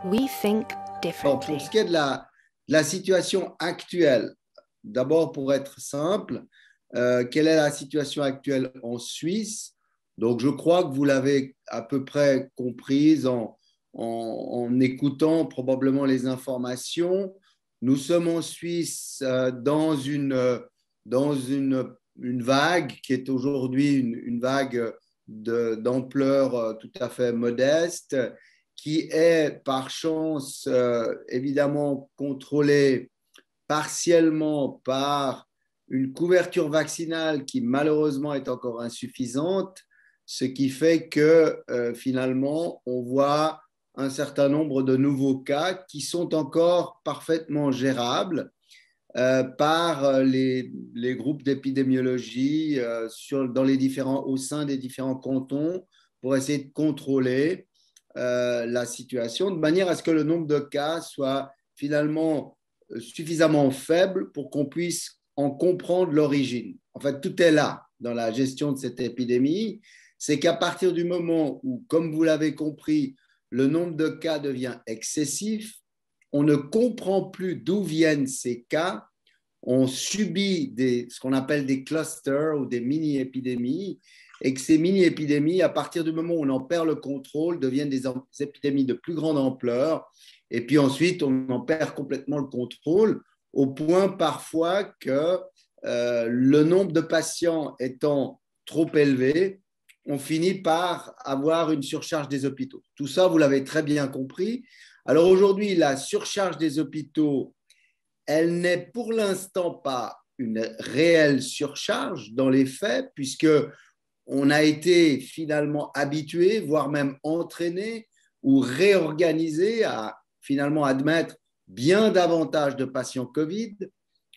We think Alors, differently. pour ce qui est de la situation actuelle, d'abord pour être simple, quelle est la situation actuelle en Suisse? Donc, je crois que vous l'avez à peu près comprise en écoutant probablement les informations. Nous sommes en Suisse dans une vague qui est aujourd'hui une vague d'ampleur tout à fait modeste, qui est par chance évidemment contrôlée partiellement par une couverture vaccinale qui malheureusement est encore insuffisante, ce qui fait que finalement on voit un certain nombre de nouveaux cas qui sont encore parfaitement gérables par les groupes d'épidémiologie au sein des différents cantons pour essayer de contrôler la situation de manière à ce que le nombre de cas soit finalement suffisamment faible pour qu'on puisse en comprendre l'origine. En fait, tout est là dans la gestion de cette épidémie. C'est qu'à partir du moment où, comme vous l'avez compris, le nombre de cas devient excessif, on ne comprend plus d'où viennent ces cas, on subit ce qu'on appelle des clusters ou des mini-épidémies, et que ces mini-épidémies, à partir du moment où on en perd le contrôle, deviennent des épidémies de plus grande ampleur, et puis ensuite on en perd complètement le contrôle, au point parfois que le nombre de patients étant trop élevé, on finit par avoir une surcharge des hôpitaux. Tout ça, vous l'avez très bien compris. Alors aujourd'hui, la surcharge des hôpitaux, elle n'est pour l'instant pas une réelle surcharge dans les faits, puisque on a été finalement habitué, voire même entraîné ou réorganisé à finalement admettre bien davantage de patients Covid.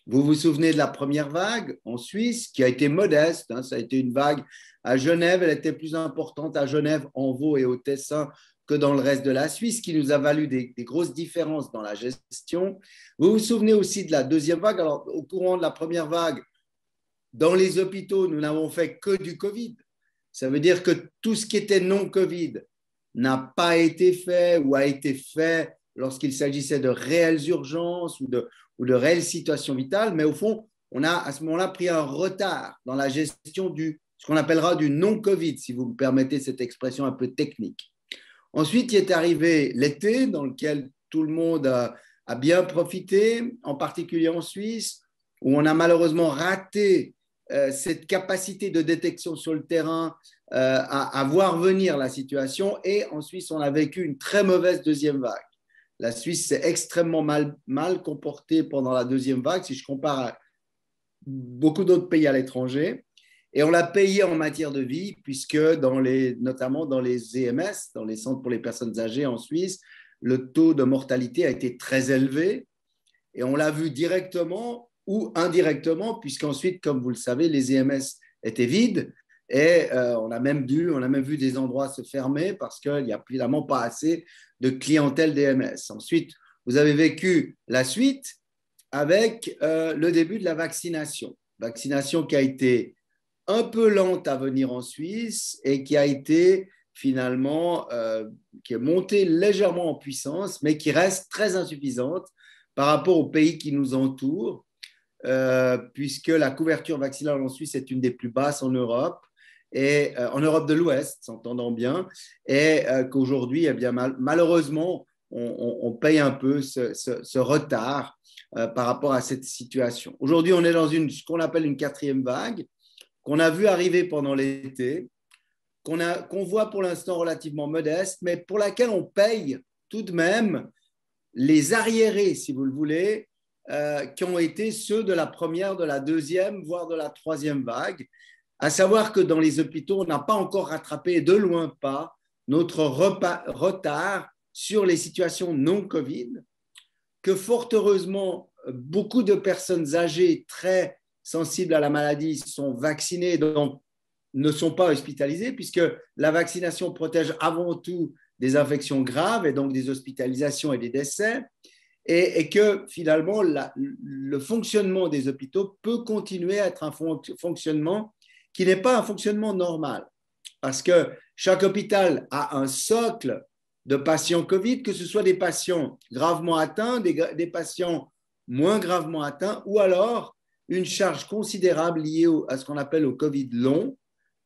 Vous vous souvenez de la première vague en Suisse, qui a été modeste, hein, ça a été une vague à Genève, elle était plus importante à Genève, en Vaud et au Tessin que dans le reste de la Suisse, qui nous a valu des grosses différences dans la gestion. Vous vous souvenez aussi de la deuxième vague. Alors, au courant de la première vague, dans les hôpitaux, nous n'avons fait que du Covid. Ça veut dire que tout ce qui était non-Covid n'a pas été fait ou a été fait lorsqu'il s'agissait de réelles urgences ou de réelles situations vitales. Mais au fond, on a à ce moment-là pris un retard dans la gestion ce qu'on appellera du non-Covid, si vous me permettez cette expression un peu technique. Ensuite, il est arrivé l'été, dans lequel tout le monde a bien profité, en particulier en Suisse, où on a malheureusement raté cette capacité de détection sur le terrain à voir venir la situation. Et en Suisse, on a vécu une très mauvaise deuxième vague. La Suisse s'est extrêmement mal comportée pendant la deuxième vague, si je compare à beaucoup d'autres pays à l'étranger. Et on l'a payé en matière de vie, puisque notamment dans les EMS, dans les centres pour les personnes âgées en Suisse, le taux de mortalité a été très élevé. Et on l'a vu directement ou indirectement, puisqu'ensuite, comme vous le savez, les EMS étaient vides. Et on a même vu des endroits se fermer parce qu'il n'y a évidemment pas assez de clientèle d'EMS. Ensuite, vous avez vécu la suite avec le début de la vaccination. Vaccination qui a été un peu lente à venir en Suisse et qui a été finalement, qui est montée légèrement en puissance, mais qui reste très insuffisante par rapport aux pays qui nous entourent, puisque la couverture vaccinale en Suisse est une des plus basses en Europe, et en Europe de l'Ouest, s'entendant bien, et qu'aujourd'hui, eh bien, malheureusement, on paye un peu ce retard par rapport à cette situation. Aujourd'hui, on est dans ce qu'on appelle une quatrième vague, qu'on a vu arriver pendant l'été, qu'on voit pour l'instant relativement modeste, mais pour laquelle on paye tout de même les arriérés, si vous le voulez, qui ont été ceux de la première, de la deuxième, voire de la troisième vague. À savoir que dans les hôpitaux, on n'a pas encore rattrapé, de loin pas, notre retard sur les situations non-Covid, que fort heureusement, beaucoup de personnes âgées très sensibles à la maladie sont vaccinées, donc ne sont pas hospitalisées, puisque la vaccination protège avant tout des infections graves et donc des hospitalisations et des décès, et que finalement, le fonctionnement des hôpitaux peut continuer à être un fonctionnement qui n'est pas un fonctionnement normal, parce que chaque hôpital a un socle de patients Covid, que ce soit des patients gravement atteints, des patients moins gravement atteints, ou alors une charge considérable liée à ce qu'on appelle au Covid long,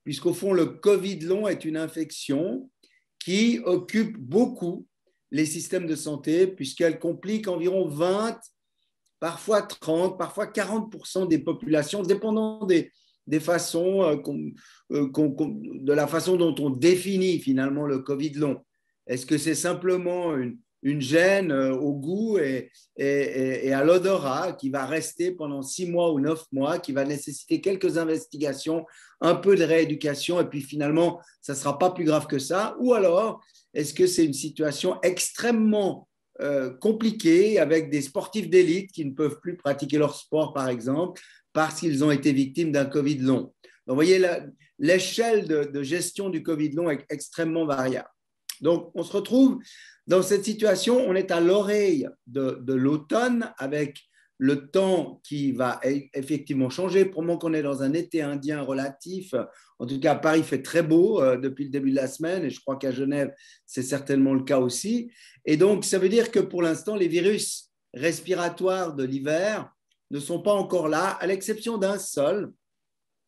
puisqu'au fond, le Covid long est une infection qui occupe beaucoup les systèmes de santé, puisqu'elle complique environ 20, parfois 30, parfois 40% des populations, dépendant des façons, de la façon dont on définit finalement le Covid long. Est-ce que c'est simplement une gêne au goût et à l'odorat qui va rester pendant 6 mois ou 9 mois, qui va nécessiter quelques investigations, un peu de rééducation, et puis finalement, ça ne sera pas plus grave que ça? Ou alors, est-ce que c'est une situation extrêmement compliquée avec des sportifs d'élite qui ne peuvent plus pratiquer leur sport, par exemple, parce qu'ils ont été victimes d'un Covid long? Donc, vous voyez, l'échelle de gestion du Covid long est extrêmement variable. Donc, on se retrouve dans cette situation, on est à l'oreille de l'automne avec le temps qui va effectivement changer. Pour moi, qu'on est dans un été indien relatif. En tout cas, à Paris, il fait très beau depuis le début de la semaine et je crois qu'à Genève, c'est certainement le cas aussi. Et donc, ça veut dire que pour l'instant, les virus respiratoires de l'hiver ne sont pas encore là, à l'exception d'un seul.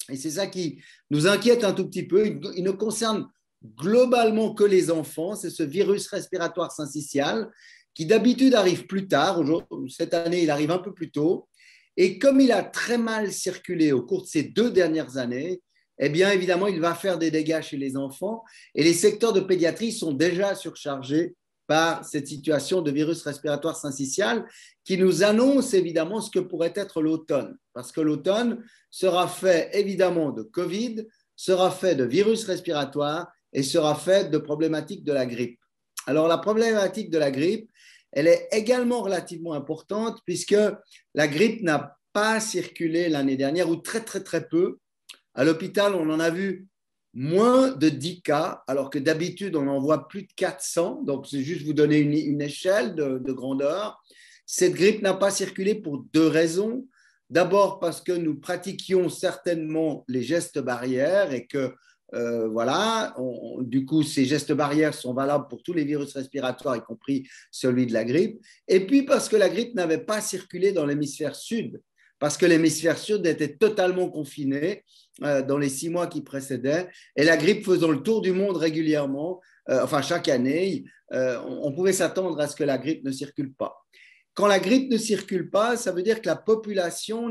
Et c'est ça qui nous inquiète un tout petit peu. Il ne concerne globalement que les enfants. C'est ce virus respiratoire syncytial qui d'habitude arrive plus tard. Cette année, il arrive un peu plus tôt. Et comme il a très mal circulé au cours de ces 2 dernières années, eh bien, évidemment, il va faire des dégâts chez les enfants. Et les secteurs de pédiatrie sont déjà surchargés par cette situation de virus respiratoire syncytial qui nous annonce évidemment ce que pourrait être l'automne. Parce que l'automne sera fait évidemment de Covid, sera fait de virus respiratoire et sera fait de problématiques de la grippe. Alors, la problématique de la grippe, elle est également relativement importante puisque la grippe n'a pas circulé l'année dernière ou très, très, très peu. À l'hôpital, on en a vu moins de 10 cas, alors que d'habitude, on en voit plus de 400. Donc, c'est juste vous donner une échelle de grandeur. Cette grippe n'a pas circulé pour 2 raisons. D'abord, parce que nous pratiquions certainement les gestes barrières et que voilà, du coup, ces gestes barrières sont valables pour tous les virus respiratoires, y compris celui de la grippe. Et puis parce que la grippe n'avait pas circulé dans l'hémisphère sud, parce que l'hémisphère sud était totalement confiné dans les 6 mois qui précédaient, et la grippe faisant le tour du monde régulièrement, enfin chaque année, on pouvait s'attendre à ce que la grippe ne circule pas. Quand la grippe ne circule pas, ça veut dire que la population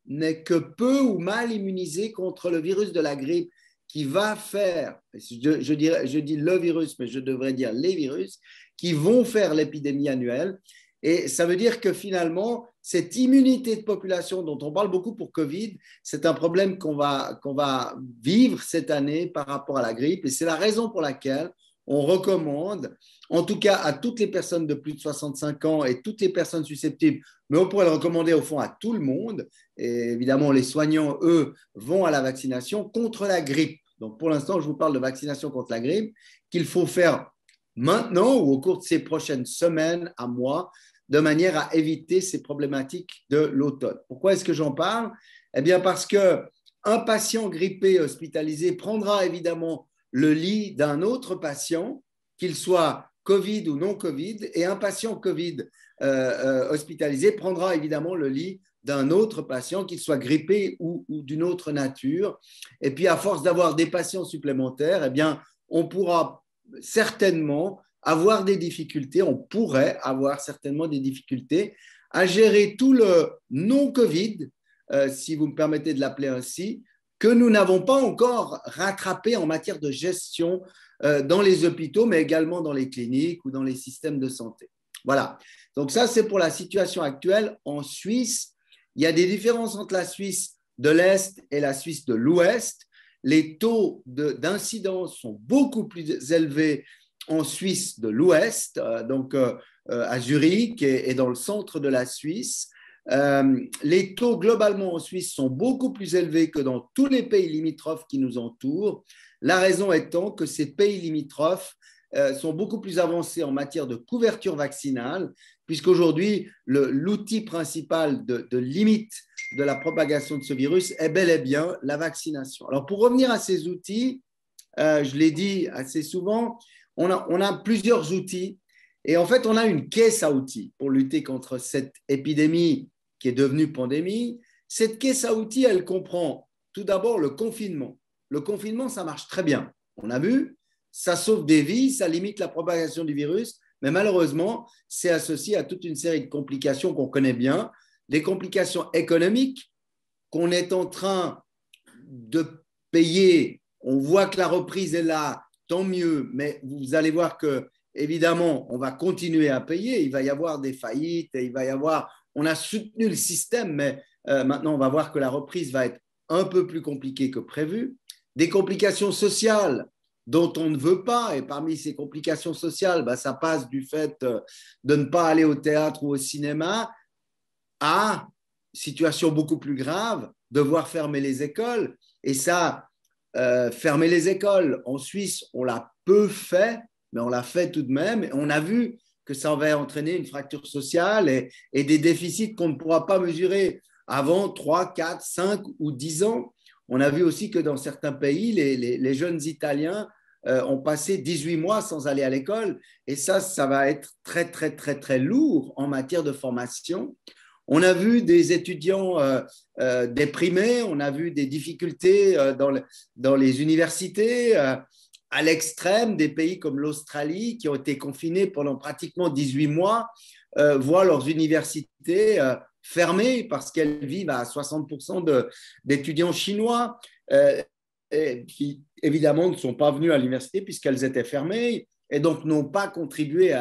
n'est que peu ou mal immunisée contre le virus de la grippe qui va faire, je dis le virus, mais je devrais dire les virus, qui vont faire l'épidémie annuelle. Et ça veut dire que finalement, cette immunité de population dont on parle beaucoup pour Covid, c'est un problème qu'on va vivre cette année par rapport à la grippe. Et c'est la raison pour laquelle on recommande, en tout cas à toutes les personnes de plus de 65 ans et toutes les personnes susceptibles, mais on pourrait le recommander au fond à tout le monde. Et évidemment, les soignants, eux, vont à la vaccination contre la grippe. Donc, pour l'instant, je vous parle de vaccination contre la grippe qu'il faut faire maintenant ou au cours de ces prochaines semaines à mois, de manière à éviter ces problématiques de l'automne. Pourquoi est-ce que j'en parle? Eh bien, parce qu'un patient grippé hospitalisé prendra évidemment le lit d'un autre patient, qu'il soit Covid ou non Covid, et un patient Covid hospitalisé prendra évidemment le lit d'un autre patient, qu'il soit grippé ou d'une autre nature. Et puis, à force d'avoir des patients supplémentaires, eh bien, on pourra certainement avoir des difficultés, on pourrait avoir certainement des difficultés à gérer tout le non-Covid, si vous me permettez de l'appeler ainsi, que nous n'avons pas encore rattrapé en matière de gestion dans les hôpitaux, mais également dans les cliniques ou dans les systèmes de santé. Voilà. Donc ça, c'est pour la situation actuelle en Suisse. Il y a des différences entre la Suisse de l'Est et la Suisse de l'Ouest. Les taux d'incidence sont beaucoup plus élevés en Suisse de l'Ouest, donc à Zurich et dans le centre de la Suisse. Les taux globalement en Suisse sont beaucoup plus élevés que dans tous les pays limitrophes qui nous entourent. La raison étant que ces pays limitrophes sont beaucoup plus avancés en matière de couverture vaccinale, puisqu'aujourd'hui, l'outil principal de limite de la propagation de ce virus est bel et bien la vaccination. Alors, pour revenir à ces outils, je l'ai dit assez souvent, on a plusieurs outils. Et en fait, on a une caisse à outils pour lutter contre cette épidémie qui est devenue pandémie. Cette caisse à outils, elle comprend tout d'abord le confinement. Le confinement, ça marche très bien. On a vu, ça sauve des vies, ça limite la propagation du virus, mais malheureusement, c'est associé à toute une série de complications qu'on connaît bien, des complications économiques qu'on est en train de payer. On voit que la reprise est là, tant mieux, mais vous allez voir que, évidemment, on va continuer à payer. Il va y avoir des faillites, il va y avoir. On a soutenu le système, mais maintenant, on va voir que la reprise va être un peu plus compliquée que prévu. Des complications sociales dont on ne veut pas, et parmi ces complications sociales, ça passe du fait de ne pas aller au théâtre ou au cinéma à situation beaucoup plus grave, devoir fermer les écoles. Et ça, fermer les écoles, en Suisse, on l'a peu fait, mais on l'a fait tout de même. Et on a vu que ça va entraîner une fracture sociale et des déficits qu'on ne pourra pas mesurer avant 3, 4, 5 ou 10 ans. On a vu aussi que dans certains pays, les jeunes Italiens ont passé 18 mois sans aller à l'école. Et ça va être très, très, très, très lourd en matière de formation. On a vu des étudiants déprimés, on a vu des difficultés dans les universités, à l'extrême, des pays comme l'Australie qui ont été confinés pendant pratiquement 18 mois, voient leurs universités fermées parce qu'elles vivent à 60% d'étudiants chinois qui, évidemment, ne sont pas venus à l'université puisqu'elles étaient fermées et donc n'ont pas contribué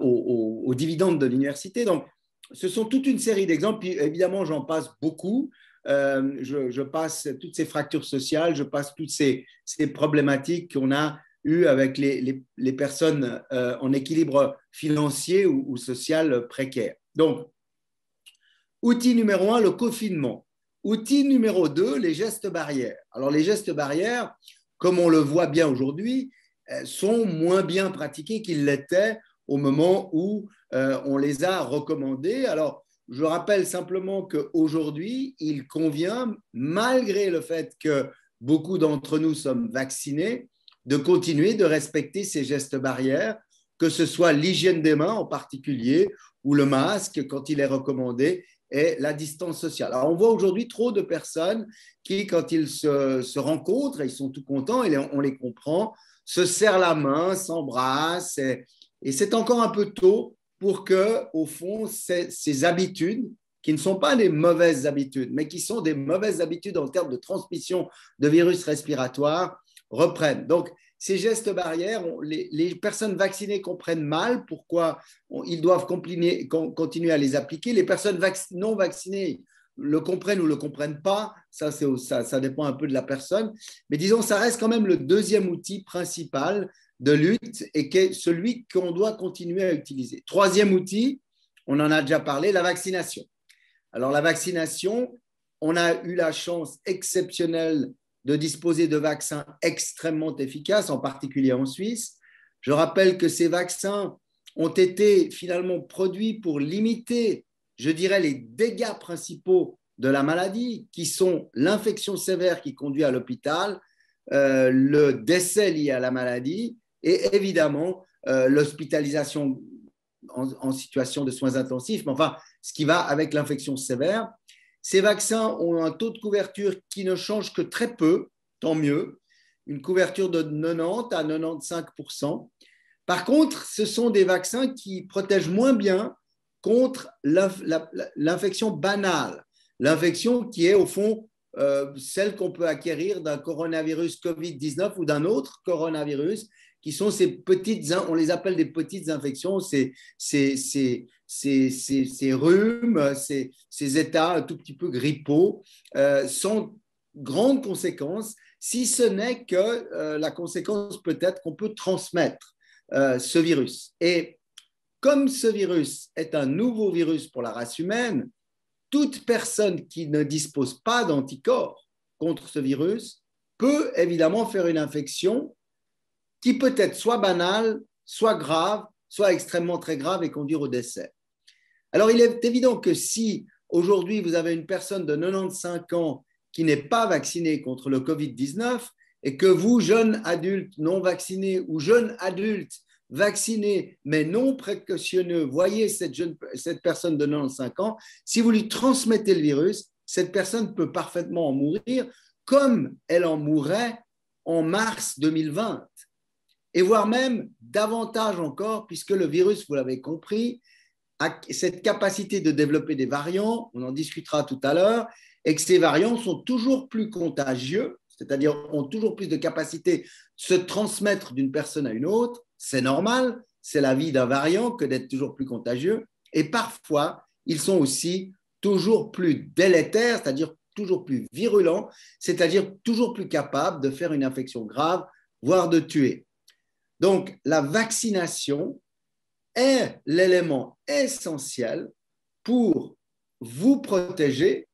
aux dividendes de l'université. Donc, ce sont toute une série d'exemples. Puis, évidemment, j'en passe beaucoup. Je passe toutes ces fractures sociales, je passe toutes ces problématiques qu'on a eues avec les personnes en équilibre financier ou social précaire. Donc, outil numéro 1, le confinement. Outil numéro 2, les gestes barrières. Alors, les gestes barrières, comme on le voit bien aujourd'hui, sont moins bien pratiqués qu'ils l'étaient au moment où on les a recommandés. Alors, je rappelle simplement qu'aujourd'hui, il convient, malgré le fait que beaucoup d'entre nous sommes vaccinés, de continuer de respecter ces gestes barrières, que ce soit l'hygiène des mains en particulier ou le masque quand il est recommandé et la distance sociale. Alors, on voit aujourd'hui trop de personnes qui, quand ils se rencontrent, ils sont tout contents et on les comprend, se serrent la main, s'embrassent et c'est encore un peu tôt pour que, au fond, ces habitudes, qui ne sont pas des mauvaises habitudes, mais qui sont des mauvaises habitudes en termes de transmission de virus respiratoires, reprennent. Donc, ces gestes barrières, les personnes vaccinées comprennent mal pourquoi ils doivent continuer à les appliquer. Les personnes non vaccinées le comprennent ou ne le comprennent pas, ça dépend un peu de la personne. Mais disons, ça reste quand même le deuxième outil principal de lutte et qui est celui qu'on doit continuer à utiliser. Troisième outil, on en a déjà parlé, la vaccination. Alors la vaccination, on a eu la chance exceptionnelle de disposer de vaccins extrêmement efficaces, en particulier en Suisse. Je rappelle que ces vaccins ont été finalement produits pour limiter, je dirais, les dégâts principaux de la maladie, qui sont l'infection sévère qui conduit à l'hôpital, le décès lié à la maladie et évidemment l'hospitalisation en situation de soins intensifs, mais enfin, ce qui va avec l'infection sévère. Ces vaccins ont un taux de couverture qui ne change que très peu, tant mieux, une couverture de 90 à 95%. Par contre, ce sont des vaccins qui protègent moins bien contre l'infection banale, l'infection qui est au fond celle qu'on peut acquérir d'un coronavirus Covid-19 ou d'un autre coronavirus, qui sont ces petites, on les appelle des petites infections, ces rhumes, ces états un tout petit peu grippaux, sans grandes conséquences, si ce n'est que la conséquence peut-être qu'on peut transmettre ce virus. Et comme ce virus est un nouveau virus pour la race humaine, toute personne qui ne dispose pas d'anticorps contre ce virus peut évidemment faire une infection qui peut être soit banale, soit grave, soit extrêmement très grave et conduire au décès. Alors, il est évident que si aujourd'hui vous avez une personne de 95 ans qui n'est pas vaccinée contre le Covid-19, et que vous, jeunes adultes non vaccinés ou jeunes adultes vaccinés mais non précautionneux, voyez cette personne de 95 ans, si vous lui transmettez le virus, cette personne peut parfaitement en mourir comme elle en mourrait en mars 2020. Et voire même davantage encore, puisque le virus, vous l'avez compris, a cette capacité de développer des variants, on en discutera tout à l'heure, et que ces variants sont toujours plus contagieux, c'est-à-dire ont toujours plus de capacité de se transmettre d'une personne à une autre. C'est normal, c'est la vie d'un variant que d'être toujours plus contagieux. Et parfois, ils sont aussi toujours plus délétères, c'est-à-dire toujours plus virulents, c'est-à-dire toujours plus capables de faire une infection grave, voire de tuer. Donc, la vaccination est l'élément essentiel pour vous protéger,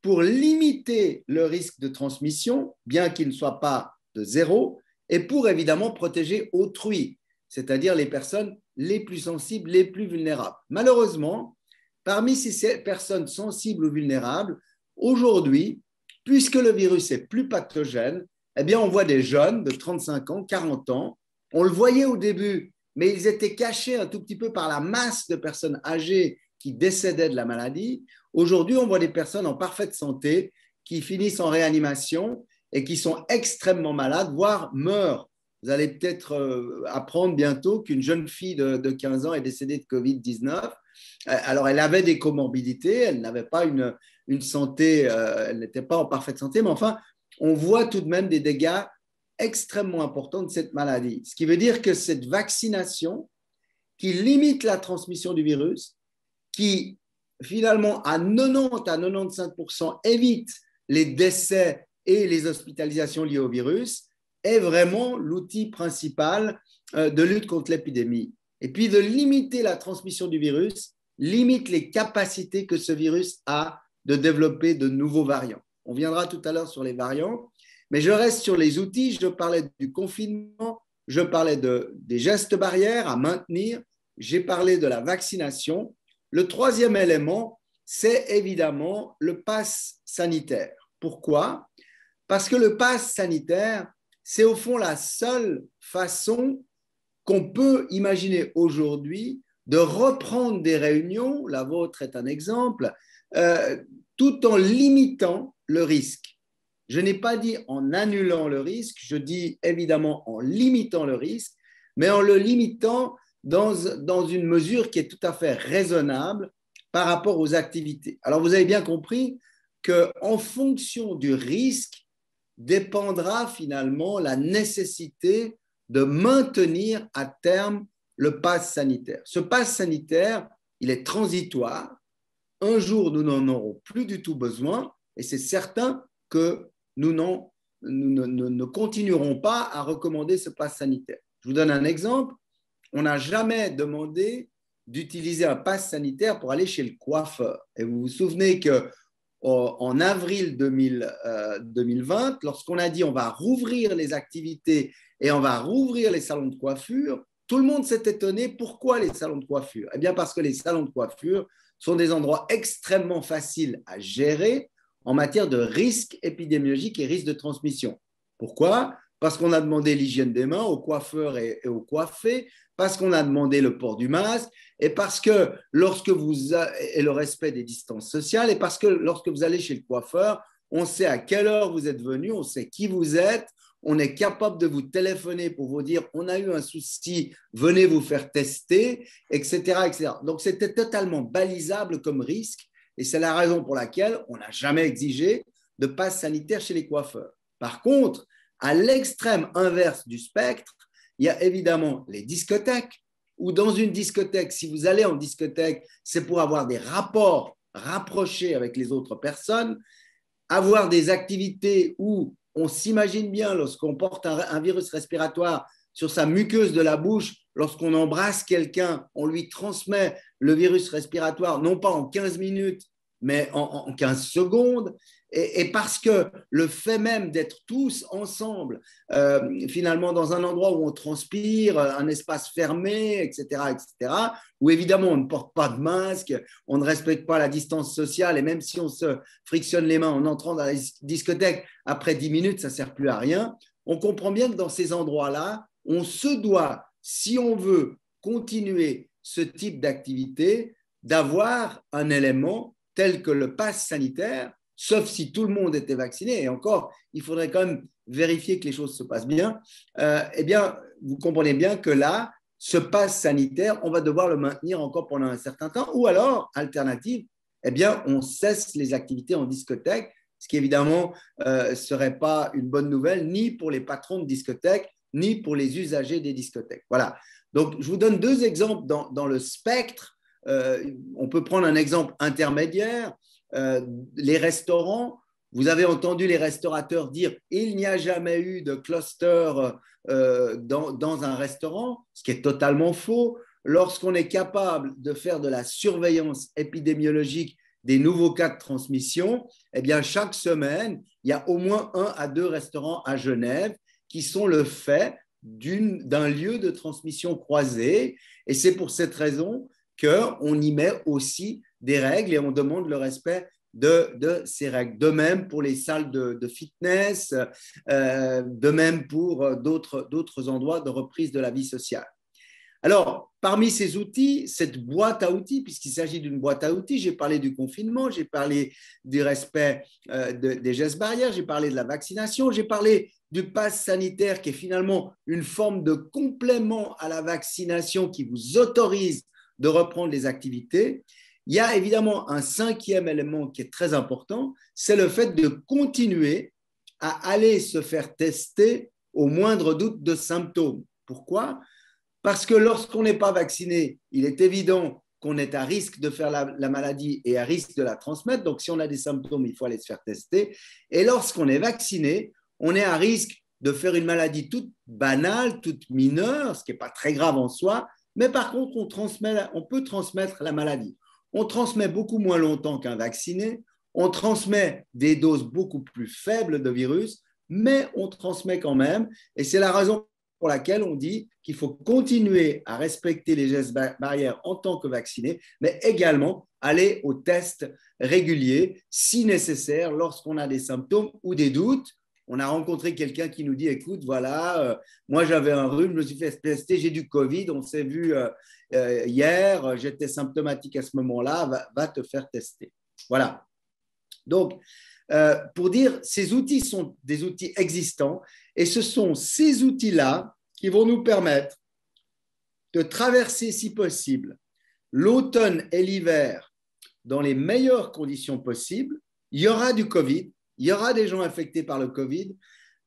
pour limiter le risque de transmission, bien qu'il ne soit pas de zéro, et pour évidemment protéger autrui, c'est-à-dire les personnes les plus sensibles, les plus vulnérables. Malheureusement, parmi ces personnes sensibles ou vulnérables, aujourd'hui, puisque le virus est plus pathogène, eh bien, on voit des jeunes de 35 ans, 40 ans. On le voyait au début, mais ils étaient cachés un tout petit peu par la masse de personnes âgées qui décédaient de la maladie. Aujourd'hui, on voit des personnes en parfaite santé qui finissent en réanimation et qui sont extrêmement malades, voire meurent. Vous allez peut-être apprendre bientôt qu'une jeune fille de 15 ans est décédée de Covid-19. Alors, elle avait des comorbidités, elle n'avait pas une santé, elle n'était pas en parfaite santé, mais enfin, on voit tout de même des dégâts extrêmement importants de cette maladie. Ce qui veut dire que cette vaccination qui limite la transmission du virus, qui finalement à 90 à 95% évite les décès et les hospitalisations liées au virus, est vraiment l'outil principal de lutte contre l'épidémie. Et puis de limiter la transmission du virus, limite les capacités que ce virus a de développer de nouveaux variants. On viendra tout à l'heure sur les variants, mais je reste sur les outils. Je parlais du confinement, je parlais des gestes barrières à maintenir, j'ai parlé de la vaccination. Le troisième élément, c'est évidemment le pass sanitaire. Pourquoi ? Parce que le pass sanitaire, c'est au fond la seule façon qu'on peut imaginer aujourd'hui de reprendre des réunions, la vôtre est un exemple, tout en limitant le risque. Je n'ai pas dit en annulant le risque, je dis évidemment en limitant le risque, mais en le limitant dans une mesure qui est tout à fait raisonnable par rapport aux activités. Alors, vous avez bien compris qu'en fonction du risque dépendra finalement la nécessité de maintenir à terme le pass sanitaire. Ce pass sanitaire, il est transitoire. Un jour, nous n'en aurons plus du tout besoin et c'est certain que nous ne continuerons pas à recommander ce pass sanitaire. Je vous donne un exemple. On n'a jamais demandé d'utiliser un pass sanitaire pour aller chez le coiffeur. Et vous vous souvenez qu'en avril 2020, lorsqu'on a dit on va rouvrir les activités et on va rouvrir les salons de coiffure, tout le monde s'est étonné. Pourquoi les salons de coiffure ? Eh bien parce que les salons de coiffure sont des endroits extrêmement faciles à gérer en matière de risque épidémiologique et risque de transmission. Pourquoi ? Parce qu'on a demandé l'hygiène des mains aux coiffeurs et aux coiffés, parce qu'on a demandé le port du masque, et parce que et le respect des distances sociales, et parce que lorsque vous allez chez le coiffeur, on sait à quelle heure vous êtes venu, on sait qui vous êtes, on est capable de vous téléphoner pour vous dire on a eu un souci, venez vous faire tester, etc., etc. Donc c'était totalement balisable comme risque, et c'est la raison pour laquelle on n'a jamais exigé de passe sanitaire chez les coiffeurs. Par contre, à l'extrême inverse du spectre, il y a évidemment les discothèques, où dans une discothèque, si vous allez en discothèque, c'est pour avoir des rapports rapprochés avec les autres personnes, avoir des activités où on s'imagine bien, lorsqu'on porte un virus respiratoire sur sa muqueuse de la bouche, lorsqu'on embrasse quelqu'un, on lui transmet le virus respiratoire, non pas en 15 minutes, mais en 15 secondes. Et parce que le fait même d'être tous ensemble, finalement dans un endroit où on transpire, un espace fermé, etc., où évidemment on ne porte pas de masque, on ne respecte pas la distance sociale, et même si on se frictionne les mains en entrant dans la discothèque, après 10 minutes, ça ne sert plus à rien. On comprend bien que dans ces endroits-là, on se doit, si on veut continuer ce type d'activité, d'avoir un élément tel que le pass sanitaire, sauf si tout le monde était vacciné, et encore, il faudrait quand même vérifier que les choses se passent bien, eh bien, vous comprenez bien que là, ce pass sanitaire, on va devoir le maintenir encore pendant un certain temps, ou alors, alternative, eh bien, on cesse les activités en discothèque, ce qui évidemment ne serait pas une bonne nouvelle, ni pour les patrons de discothèques, ni pour les usagers des discothèques. Voilà. Donc, je vous donne deux exemples dans le spectre. On peut prendre un exemple intermédiaire. Les restaurants, vous avez entendu les restaurateurs dire il n'y a jamais eu de cluster dans un restaurant, ce qui est totalement faux. Lorsqu'on est capable de faire de la surveillance épidémiologique des nouveaux cas de transmission, eh bien, chaque semaine, il y a au moins 1 à 2 restaurants à Genève qui sont le fait d'un lieu de transmission croisée. Et c'est pour cette raison qu'on y met aussi des règles et on demande le respect de ces règles. De même pour les salles de fitness, de même pour d'autres endroits de reprise de la vie sociale. Alors, parmi ces outils, cette boîte à outils, puisqu'il s'agit d'une boîte à outils, j'ai parlé du confinement, j'ai parlé du respect des gestes barrières, j'ai parlé de la vaccination, j'ai parlé du pass sanitaire qui est finalement une forme de complément à la vaccination qui vous autorise de reprendre les activités. Il y a évidemment un 5e élément qui est très important, c'est le fait de continuer à aller se faire tester au moindre doute de symptômes. Pourquoi ? Parce que lorsqu'on n'est pas vacciné, il est évident qu'on est à risque de faire la maladie et à risque de la transmettre. Donc, si on a des symptômes, il faut aller se faire tester. Et lorsqu'on est vacciné, on est à risque de faire une maladie toute banale, toute mineure, ce qui n'est pas très grave en soi. Mais par contre, on peut transmettre la maladie. On transmet beaucoup moins longtemps qu'un vacciné. On transmet des doses beaucoup plus faibles de virus, mais on transmet quand même. Et c'est la raison pour laquelle on dit qu'il faut continuer à respecter les gestes barrières en tant que vacciné, mais également aller aux tests réguliers, si nécessaire, lorsqu'on a des symptômes ou des doutes. On a rencontré quelqu'un qui nous dit, écoute, voilà, moi j'avais un rhume, je me suis fait tester, j'ai du Covid, on s'est vu hier, j'étais symptomatique à ce moment-là, va te faire tester. Voilà. Donc, pour dire, ces outils sont des outils existants et ce sont ces outils-là qui vont nous permettre de traverser, si possible, l'automne et l'hiver dans les meilleures conditions possibles. Il y aura du Covid, il y aura des gens infectés par le Covid,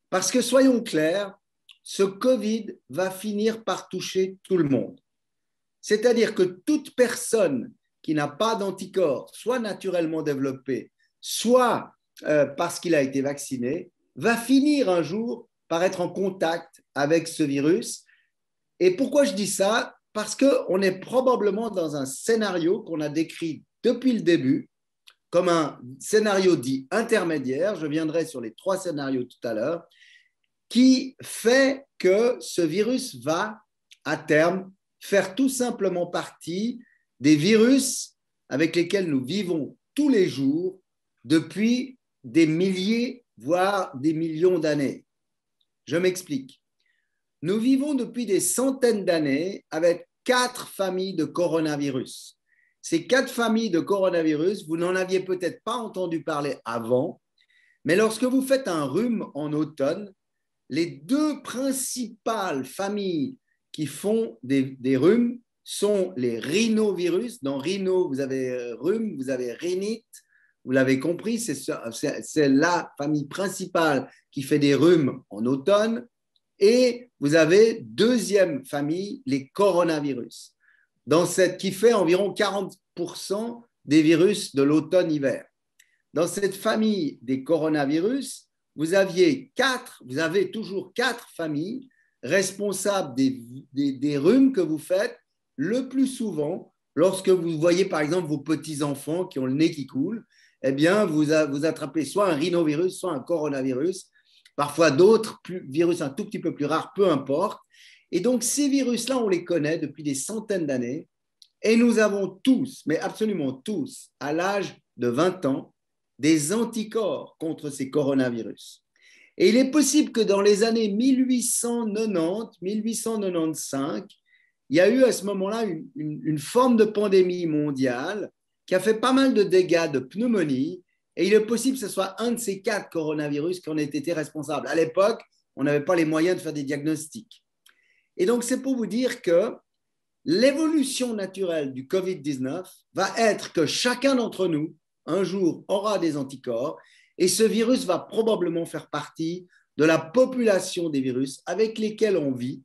parce que soyons clairs, ce Covid va finir par toucher tout le monde. C'est-à-dire que toute personne qui n'a pas d'anticorps, soit naturellement développé, soit parce qu'il a été vacciné, va finir un jour par être en contact avec ce virus. Et pourquoi je dis ça ? Parce qu'on est probablement dans un scénario qu'on a décrit depuis le début, comme un scénario dit intermédiaire, je viendrai sur les 3 scénarios tout à l'heure, qui fait que ce virus va, à terme, faire tout simplement partie des virus avec lesquels nous vivons tous les jours depuis des milliers, voire des millions d'années. Je m'explique. Nous vivons depuis des centaines d'années avec 4 familles de coronavirus. Ces 4 familles de coronavirus, vous n'en aviez peut-être pas entendu parler avant, mais lorsque vous faites un rhume en automne, les 2 principales familles qui font des rhumes sont les rhinovirus. Dans rhino, vous avez rhume, vous avez rhinite. Vous l'avez compris, c'est la famille principale qui fait des rhumes en automne. Et vous avez 2e famille, les coronavirus, qui fait environ 40% des virus de l'automne-hiver. Dans cette famille des coronavirus, vous avez toujours 4 familles responsables des rhumes que vous faites le plus souvent lorsque vous voyez par exemple vos petits-enfants qui ont le nez qui coule. eh bien, vous attrapez soit un rhinovirus, soit un coronavirus, parfois d'autres virus un tout petit peu plus rares, peu importe. Et donc, ces virus-là, on les connaît depuis des centaines d'années. Et nous avons tous, mais absolument tous, à l'âge de 20 ans, des anticorps contre ces coronavirus. Et il est possible que dans les années 1890, 1895, il y a eu à ce moment-là une forme de pandémie mondiale qui a fait pas mal de dégâts de pneumonie. Et il est possible que ce soit un de ces 4 coronavirus qui en ait été responsable. À l'époque, on n'avait pas les moyens de faire des diagnostics. Et donc, c'est pour vous dire que l'évolution naturelle du Covid-19 va être que chacun d'entre nous, un jour, aura des anticorps et ce virus va probablement faire partie de la population des virus avec lesquels on vit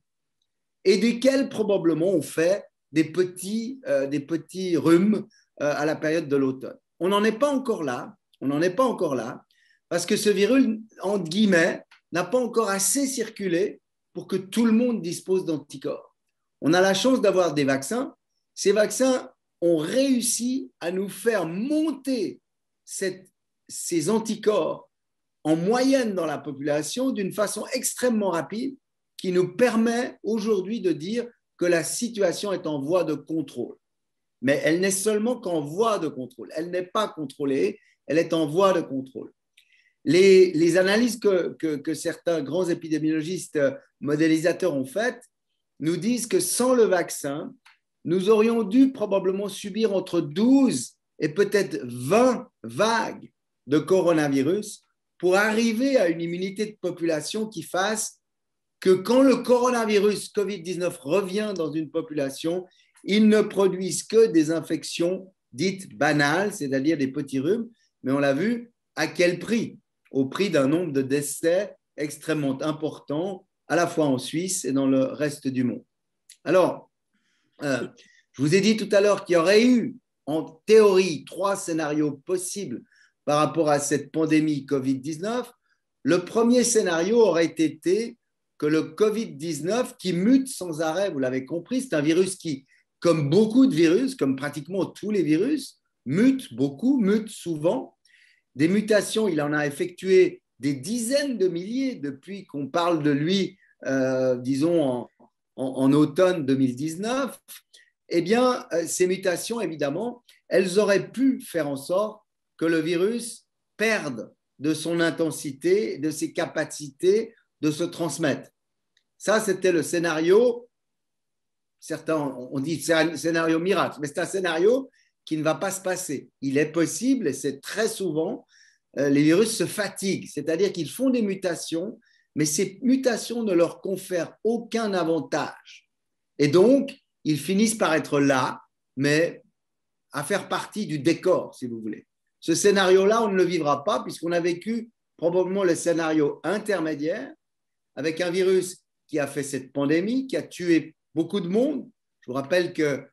et desquels probablement on fait des petits rhumes à la période de l'automne. On n'en est pas encore là, parce que ce virus, entre guillemets, n'a pas encore assez circulé pour que tout le monde dispose d'anticorps. On a la chance d'avoir des vaccins. Ces vaccins ont réussi à nous faire monter ces anticorps en moyenne dans la population d'une façon extrêmement rapide qui nous permet aujourd'hui de dire que la situation est en voie de contrôle. Mais elle n'est seulement qu'en voie de contrôle. Elle n'est pas contrôlée, elle est en voie de contrôle. Les analyses que certains grands épidémiologistes modélisateurs ont faites nous disent que sans le vaccin, nous aurions dû probablement subir entre 12 et peut-être 20 vagues de coronavirus pour arriver à une immunité de population qui fasse que quand le coronavirus COVID-19 revient dans une population, il ne produise que des infections dites banales, c'est-à-dire des petits rhumes, mais on l'a vu, à quel prix? Au prix d'un nombre de décès extrêmement important, à la fois en Suisse et dans le reste du monde. Alors, je vous ai dit tout à l'heure qu'il y aurait eu, en théorie, 3 scénarios possibles par rapport à cette pandémie COVID-19. Le premier scénario aurait été que le COVID-19, qui mute sans arrêt, vous l'avez compris, c'est un virus qui, comme beaucoup de virus, comme pratiquement tous les virus, mute beaucoup, mute souvent. Des mutations, il en a effectué des dizaines de milliers depuis qu'on parle de lui, disons, en automne 2019. Eh bien, ces mutations, évidemment, elles auraient pu faire en sorte que le virus perde de son intensité, de ses capacités de se transmettre. Ça, c'était le scénario, certains on dit c'est un scénario miracle, mais c'est un scénario qui ne va pas se passer. Il est possible, et c'est très souvent, les virus se fatiguent, c'est-à-dire qu'ils font des mutations, mais ces mutations ne leur confèrent aucun avantage. Et donc, ils finissent par être là, mais à faire partie du décor, si vous voulez. Ce scénario-là, on ne le vivra pas, puisqu'on a vécu probablement le scénario intermédiaire, avec un virus qui a fait cette pandémie, qui a tué beaucoup de monde. Je vous rappelle que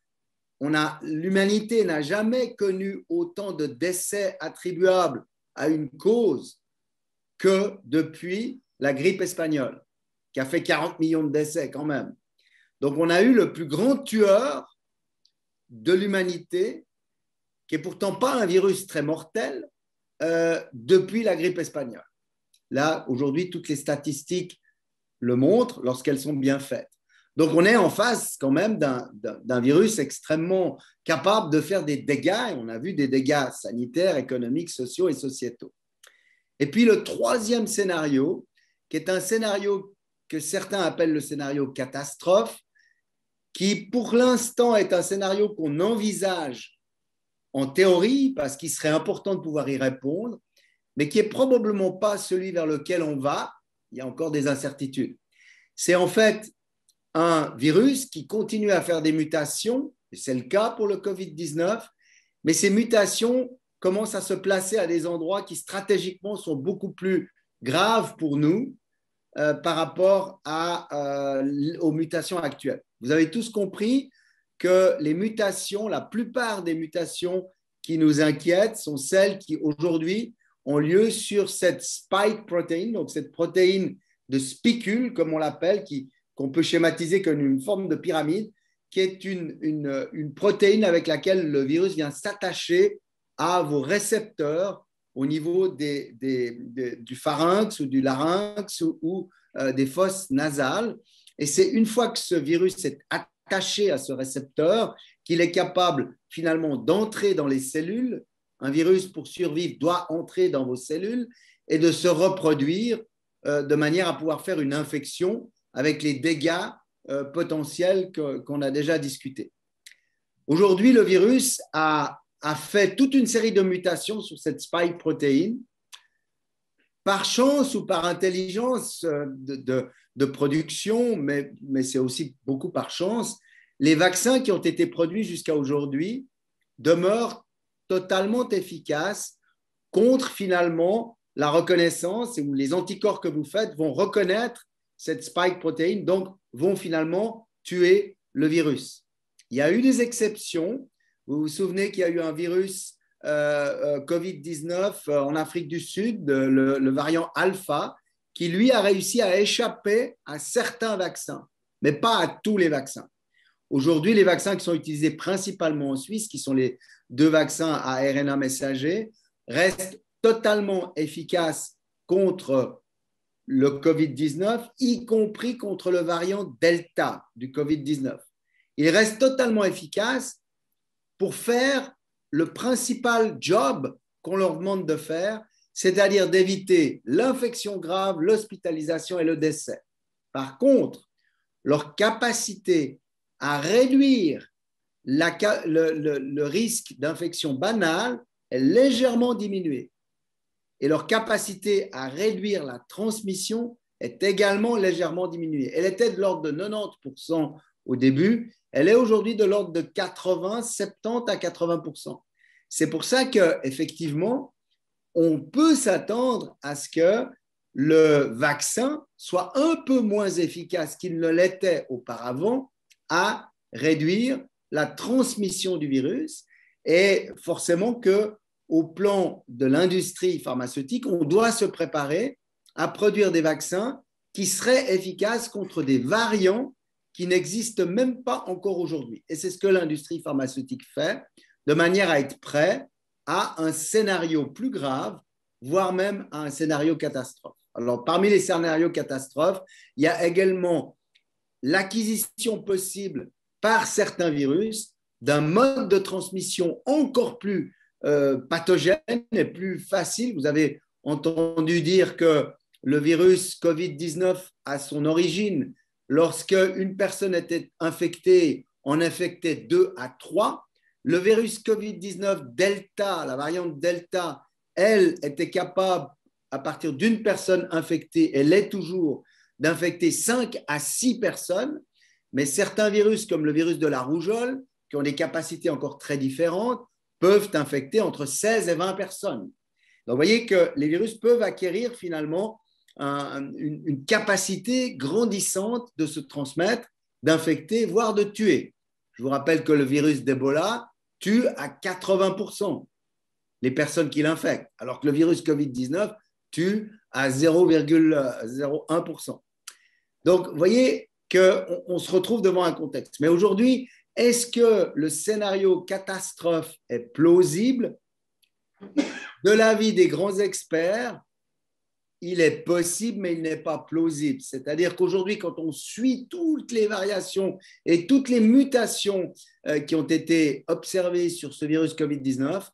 l'humanité n'a jamais connu autant de décès attribuables à une cause que depuis la grippe espagnole, qui a fait 40 millions de décès quand même. Donc, on a eu le plus grand tueur de l'humanité, qui n'est pourtant pas un virus très mortel, depuis la grippe espagnole. Là, aujourd'hui, toutes les statistiques le montrent lorsqu'elles sont bien faites. Donc, on est en face quand même d'un virus extrêmement capable de faire des dégâts, et on a vu des dégâts sanitaires, économiques, sociaux et sociétaux. Et puis, le troisième scénario, qui est un scénario que certains appellent le scénario catastrophe, qui pour l'instant est un scénario qu'on envisage en théorie, parce qu'il serait important de pouvoir y répondre, mais qui n'est probablement pas celui vers lequel on va. Il y a encore des incertitudes. C'est en fait un virus qui continue à faire des mutations, et c'est le cas pour le COVID-19, mais ces mutations commencent à se placer à des endroits qui stratégiquement sont beaucoup plus graves pour nous par rapport aux mutations actuelles. Vous avez tous compris que les mutations, la plupart des mutations qui nous inquiètent sont celles qui aujourd'hui ont lieu sur cette spike protein, donc cette protéine de spicule, comme on l'appelle, qu'on peut schématiser comme une forme de pyramide, qui est une protéine avec laquelle le virus vient s'attacher à vos récepteurs au niveau du pharynx ou du larynx ou des fosses nasales. Et c'est une fois que ce virus est attaché à ce récepteur qu'il est capable finalement d'entrer dans les cellules. Un virus, pour survivre, doit entrer dans vos cellules et de se reproduire de manière à pouvoir faire une infection avec les dégâts potentiels qu'on a déjà discutés. Aujourd'hui, le virus a fait toute une série de mutations sur cette spike protéine. Par chance ou par intelligence de production, mais c'est aussi beaucoup par chance, les vaccins qui ont été produits jusqu'à aujourd'hui demeurent totalement efficaces contre finalement la reconnaissance, où les anticorps que vous faites vont reconnaître cette spike protéine, donc vont finalement tuer le virus. Il y a eu des exceptions. Vous vous souvenez qu'il y a eu un virus Covid-19 en Afrique du Sud, le variant Alpha, qui lui a réussi à échapper à certains vaccins, mais pas à tous les vaccins. Aujourd'hui, les vaccins qui sont utilisés principalement en Suisse, qui sont les 2 vaccins à RNA messager, restent totalement efficaces contre le Covid-19, y compris contre le variant Delta du Covid-19. Ils restent totalement efficaces pour faire le principal job qu'on leur demande de faire, c'est-à-dire d'éviter l'infection grave, l'hospitalisation et le décès. Par contre, leur capacité à réduire le risque d'infection banale est légèrement diminuée. Et leur capacité à réduire la transmission est également légèrement diminuée. Elle était de l'ordre de 90% au début. Elle est aujourd'hui de l'ordre de 70 à 80%. C'est pour ça qu'effectivement, on peut s'attendre à ce que le vaccin soit un peu moins efficace qu'il ne l'était auparavant à réduire la transmission du virus. Et forcément qu'au plan de l'industrie pharmaceutique, on doit se préparer à produire des vaccins qui seraient efficaces contre des variants qui n'existent même pas encore aujourd'hui. Et c'est ce que l'industrie pharmaceutique fait, de manière à être prêt à un scénario plus grave, voire même à un scénario catastrophe. Alors, parmi les scénarios catastrophes, il y a également l'acquisition possible par certains virus d'un mode de transmission encore plus pathogène et plus facile. Vous avez entendu dire que le virus Covid-19 a son origine lorsque une personne était infectée, en infectait 2 à 3. Le virus Covid-19 Delta, la variante Delta, elle était capable, à partir d'une personne infectée, elle est toujours, d'infecter 5 à 6 personnes. Mais certains virus, comme le virus de la rougeole, qui ont des capacités encore très différentes, peuvent infecter entre 16 et 20 personnes. Donc, vous voyez que les virus peuvent acquérir finalement une capacité grandissante de se transmettre, d'infecter, voire de tuer. Je vous rappelle que le virus d'Ebola tue à 80% les personnes qui l'infectent, alors que le virus Covid-19 tue à 0,01%. Donc, vous voyez qu'on se retrouve devant un contexte. Mais aujourd'hui, est-ce que le scénario catastrophe est plausible? De l'avis des grands experts, il est possible, mais il n'est pas plausible. C'est-à-dire qu'aujourd'hui, quand on suit toutes les variations et toutes les mutations qui ont été observées sur ce virus Covid-19,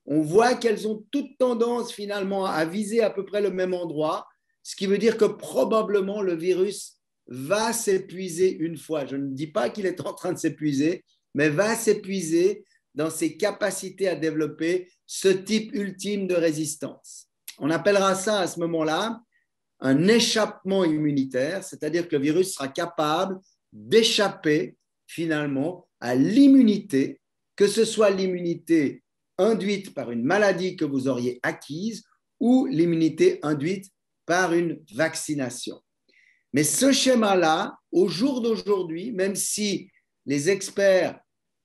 on voit qu'elles ont toutes tendance finalement à viser à peu près le même endroit, ce qui veut dire que probablement le virus va s'épuiser une fois. Je ne dis pas qu'il est en train de s'épuiser, mais va s'épuiser dans ses capacités à développer ce type ultime de résistance. On appellera ça à ce moment-là un échappement immunitaire, c'est-à-dire que le virus sera capable d'échapper finalement à l'immunité, que ce soit l'immunité induite par une maladie que vous auriez acquise ou l'immunité induite par une vaccination. Mais ce schéma-là, au jour d'aujourd'hui, même si les experts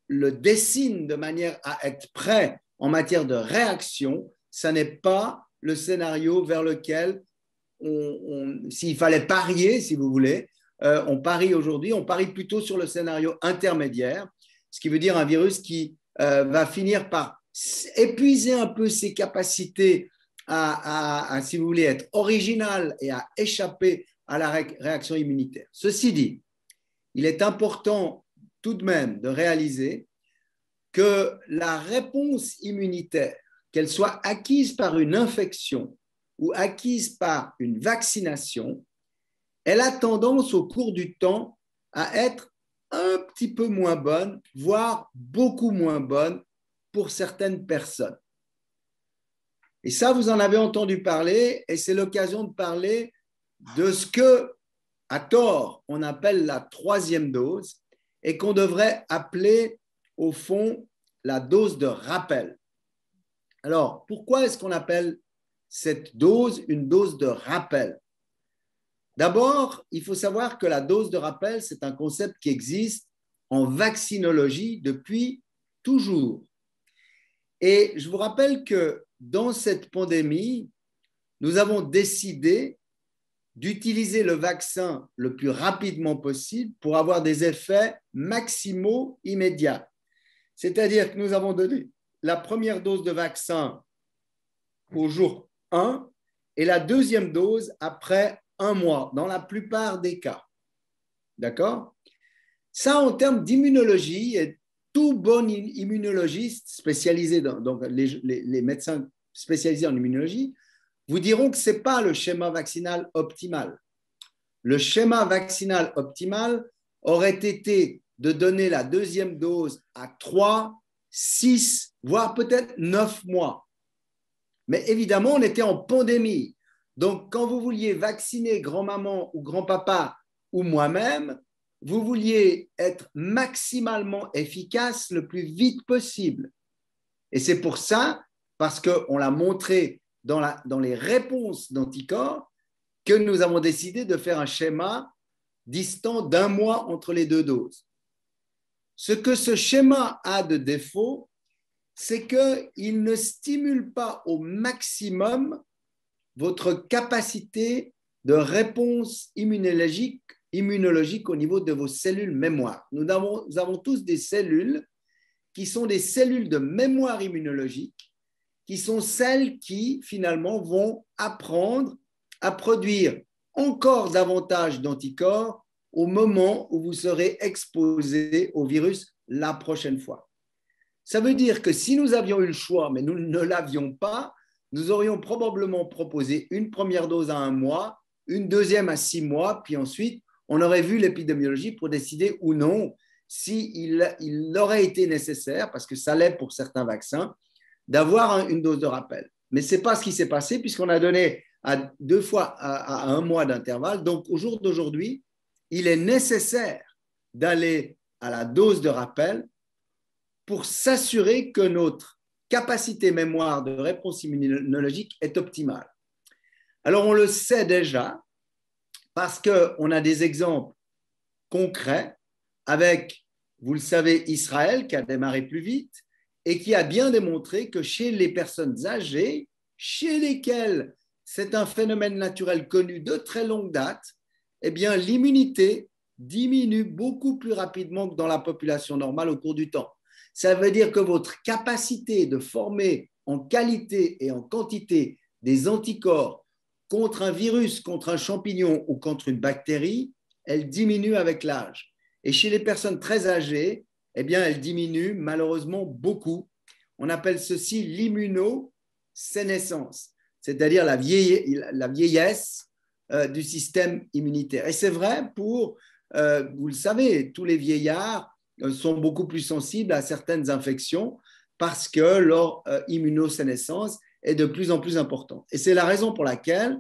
le dessinent de manière à être prêts en matière de réaction, ça n'est pas le scénario vers lequel, s'il fallait parier, si vous voulez, on parie aujourd'hui, on parie plutôt sur le scénario intermédiaire, ce qui veut dire un virus qui va finir par épuiser un peu ses capacités si vous voulez, être original et à échapper à la réaction immunitaire. Ceci dit, il est important tout de même de réaliser que la réponse immunitaire, qu'elle soit acquise par une infection ou acquise par une vaccination, elle a tendance au cours du temps à être un petit peu moins bonne, voire beaucoup moins bonne pour certaines personnes. Et ça, vous en avez entendu parler, et c'est l'occasion de parler de ce que, à tort, on appelle la troisième dose, et qu'on devrait appeler, au fond, la dose de rappel. Alors, pourquoi est-ce qu'on appelle cette dose une dose de rappel? D'abord, il faut savoir que la dose de rappel, c'est un concept qui existe en vaccinologie depuis toujours. Et je vous rappelle que dans cette pandémie, nous avons décidé d'utiliser le vaccin le plus rapidement possible pour avoir des effets maximaux immédiats. C'est-à-dire que nous avons donné la première dose de vaccin au jour 1 et la deuxième dose après 1 mois, dans la plupart des cas. D'accord? Ça, en termes d'immunologie, et tout bon immunologiste spécialisé, donc les médecins spécialisés en immunologie, vous diront que ce n'est pas le schéma vaccinal optimal. Le schéma vaccinal optimal aurait été de donner la deuxième dose à 3, 6, voire peut-être 9 mois. Mais évidemment, on était en pandémie. Donc, quand vous vouliez vacciner grand-maman ou grand-papa ou moi-même, vous vouliez être maximalement efficace le plus vite possible. Et c'est pour ça, parce qu'on l'a montré dans les réponses d'anticorps, que nous avons décidé de faire un schéma distant d'1 mois entre les deux doses. Ce que ce schéma a de défaut, c'est qu'il ne stimule pas au maximum votre capacité de réponse immunologique au niveau de vos cellules mémoire. Nous avons tous des cellules qui sont des cellules de mémoire immunologique, qui sont celles qui, finalement, vont apprendre à produire encore davantage d'anticorps au moment où vous serez exposé au virus la prochaine fois. Ça veut dire que si nous avions eu le choix, mais nous ne l'avions pas, nous aurions probablement proposé une première dose à 1 mois, une deuxième à 6 mois, puis ensuite, on aurait vu l'épidémiologie pour décider ou non s'il aurait été nécessaire, parce que ça l'est pour certains vaccins, d'avoir une dose de rappel. Mais ce n'est pas ce qui s'est passé, puisqu'on a donné à 2 fois à 1 mois d'intervalle. Donc, au jour d'aujourd'hui, il est nécessaire d'aller à la dose de rappel pour s'assurer que notre capacité mémoire de réponse immunologique est optimale. Alors, on le sait déjà parce qu'on a des exemples concrets avec, vous le savez, Israël qui a démarré plus vite et qui a bien démontré que chez les personnes âgées, chez lesquelles c'est un phénomène naturel connu de très longue date, eh bien, l'immunité diminue beaucoup plus rapidement que dans la population normale au cours du temps. Ça veut dire que votre capacité de former en qualité et en quantité des anticorps contre un virus, contre un champignon ou contre une bactérie, elle diminue avec l'âge. Et chez les personnes très âgées, eh bien, elle diminue malheureusement beaucoup. On appelle ceci l'immunosénescence, c'est-à-dire la vieillesse du système immunitaire. Et c'est vrai pour, vous le savez, tous les vieillards sont beaucoup plus sensibles à certaines infections parce que leur immunosénescence est de plus en plus importante. Et c'est la raison pour laquelle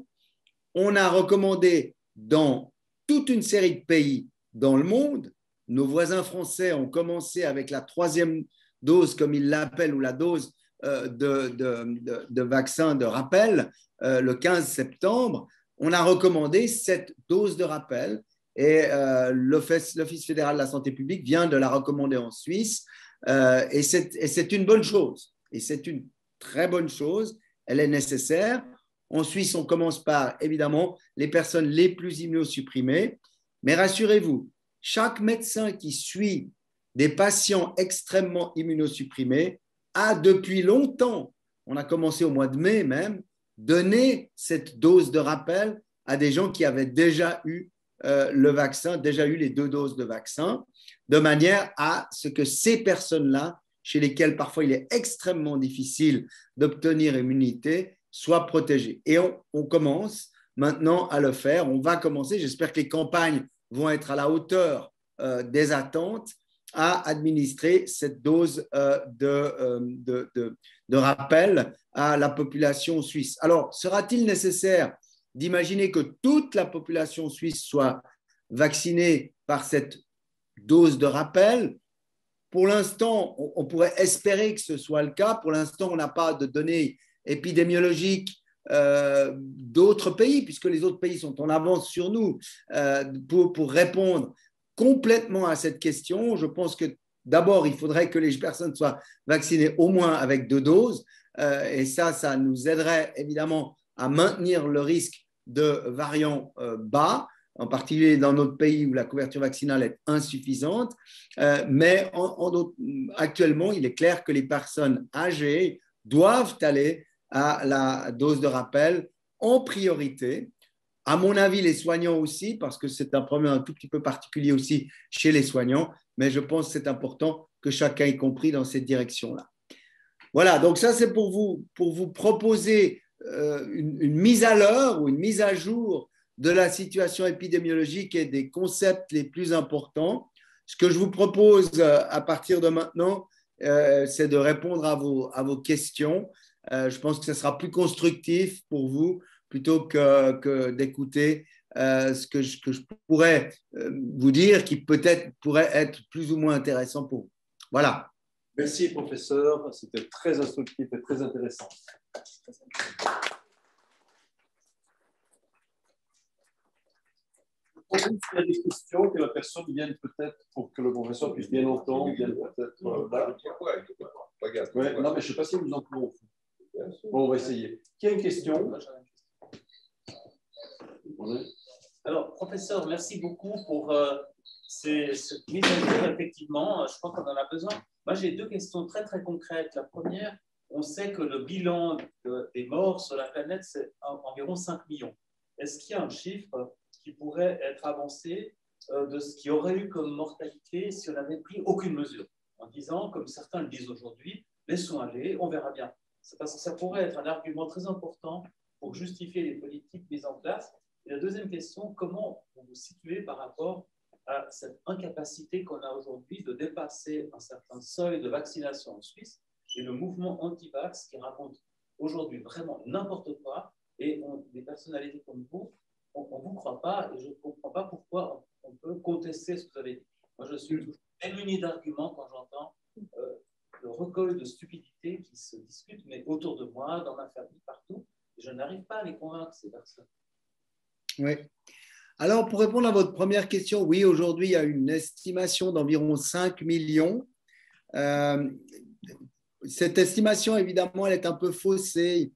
on a recommandé dans toute une série de pays dans le monde, nos voisins français ont commencé avec la troisième dose, comme ils l'appellent, ou la dose de vaccin de rappel, le 15 septembre, on a recommandé cette dose de rappel et l'Office fédéral de la santé publique vient de la recommander en Suisse et c'est une bonne chose. Et c'est une très bonne chose, elle est nécessaire. En Suisse, on commence par, évidemment, les personnes les plus immunosupprimées, mais rassurez-vous, chaque médecin qui suit des patients extrêmement immunosupprimés a depuis longtemps, on a commencé au mois de mai même, donné cette dose de rappel à des gens qui avaient déjà eu le vaccin, déjà eu les 2 doses de vaccin, de manière à ce que ces personnes-là, chez lesquelles parfois il est extrêmement difficile d'obtenir immunité, soient protégées. Et on commence maintenant à le faire. On va commencer. J'espère que les campagnes vont être à la hauteur des attentes à administrer cette dose de rappel à la population suisse. Alors, sera-t-il nécessaire d'imaginer que toute la population suisse soit vaccinée par cette dose de rappel? Pour l'instant, on pourrait espérer que ce soit le cas. Pour l'instant, on n'a pas de données épidémiologiques d'autres pays, puisque les autres pays sont en avance sur nous pour répondre complètement à cette question. Je pense que d'abord, il faudrait que les personnes soient vaccinées au moins avec 2 doses. Et ça nous aiderait évidemment à maintenir le risque de variants bas, en particulier dans notre pays où la couverture vaccinale est insuffisante. Mais actuellement, il est clair que les personnes âgées doivent aller à la dose de rappel en priorité. À mon avis, les soignants aussi, parce que c'est un problème un tout petit peu particulier aussi chez les soignants, mais je pense que c'est important que chacun ait compris dans cette direction-là. Voilà, donc ça c'est pour vous proposer une mise à l'heure ou une mise à jour de la situation épidémiologique et des concepts les plus importants. Ce que je vous propose à partir de maintenant, c'est de répondre à vos questions. Je pense que ce sera plus constructif pour vous plutôt que d'écouter ce que je pourrais vous dire qui peut-être pourrait être plus ou moins intéressant pour vous. Voilà. Merci, professeur. C'était très instructif et très intéressant. S'il y a des questions, que la personne vienne peut-être pour que le professeur puisse bien entendre, vienne peut-être là. Ouais, non, mais je ne sais pas si vous en pouvez. Bon, on va essayer. Qui a une question? Alors, professeur, merci beaucoup pour cette mise à jour. Effectivement, je crois qu'on en a besoin. Moi, j'ai 2 questions très, très concrètes. La première, on sait que le bilan des morts sur la planète, c'est environ 5 millions. Est-ce qu'il y a un chiffre qui pourrait être avancé de ce qui aurait eu comme mortalité si on n'avait pris aucune mesure? En disant, comme certains le disent aujourd'hui, laissons aller, on verra bien. C'est parce que ça pourrait être un argument très important pour justifier les politiques mises en place. Et la deuxième question, comment vous vous situez par rapport à cette incapacité qu'on a aujourd'hui de dépasser un certain seuil de vaccination en Suisse et le mouvement anti-vax qui raconte aujourd'hui vraiment n'importe quoi et des personnalités comme vous, on ne vous croit pas et je ne comprends pas pourquoi on peut contester ce que vous avez dit. Moi, je suis toujours démuni d'arguments quand j'entends le recueil de stupidité qui se discute, mais autour de moi, dans ma famille, partout, et je n'arrive pas à les convaincre, ces personnes. Oui. Alors, pour répondre à votre première question, oui, aujourd'hui, il y a une estimation d'environ 5 millions. Cette estimation, évidemment, elle est un peu faussée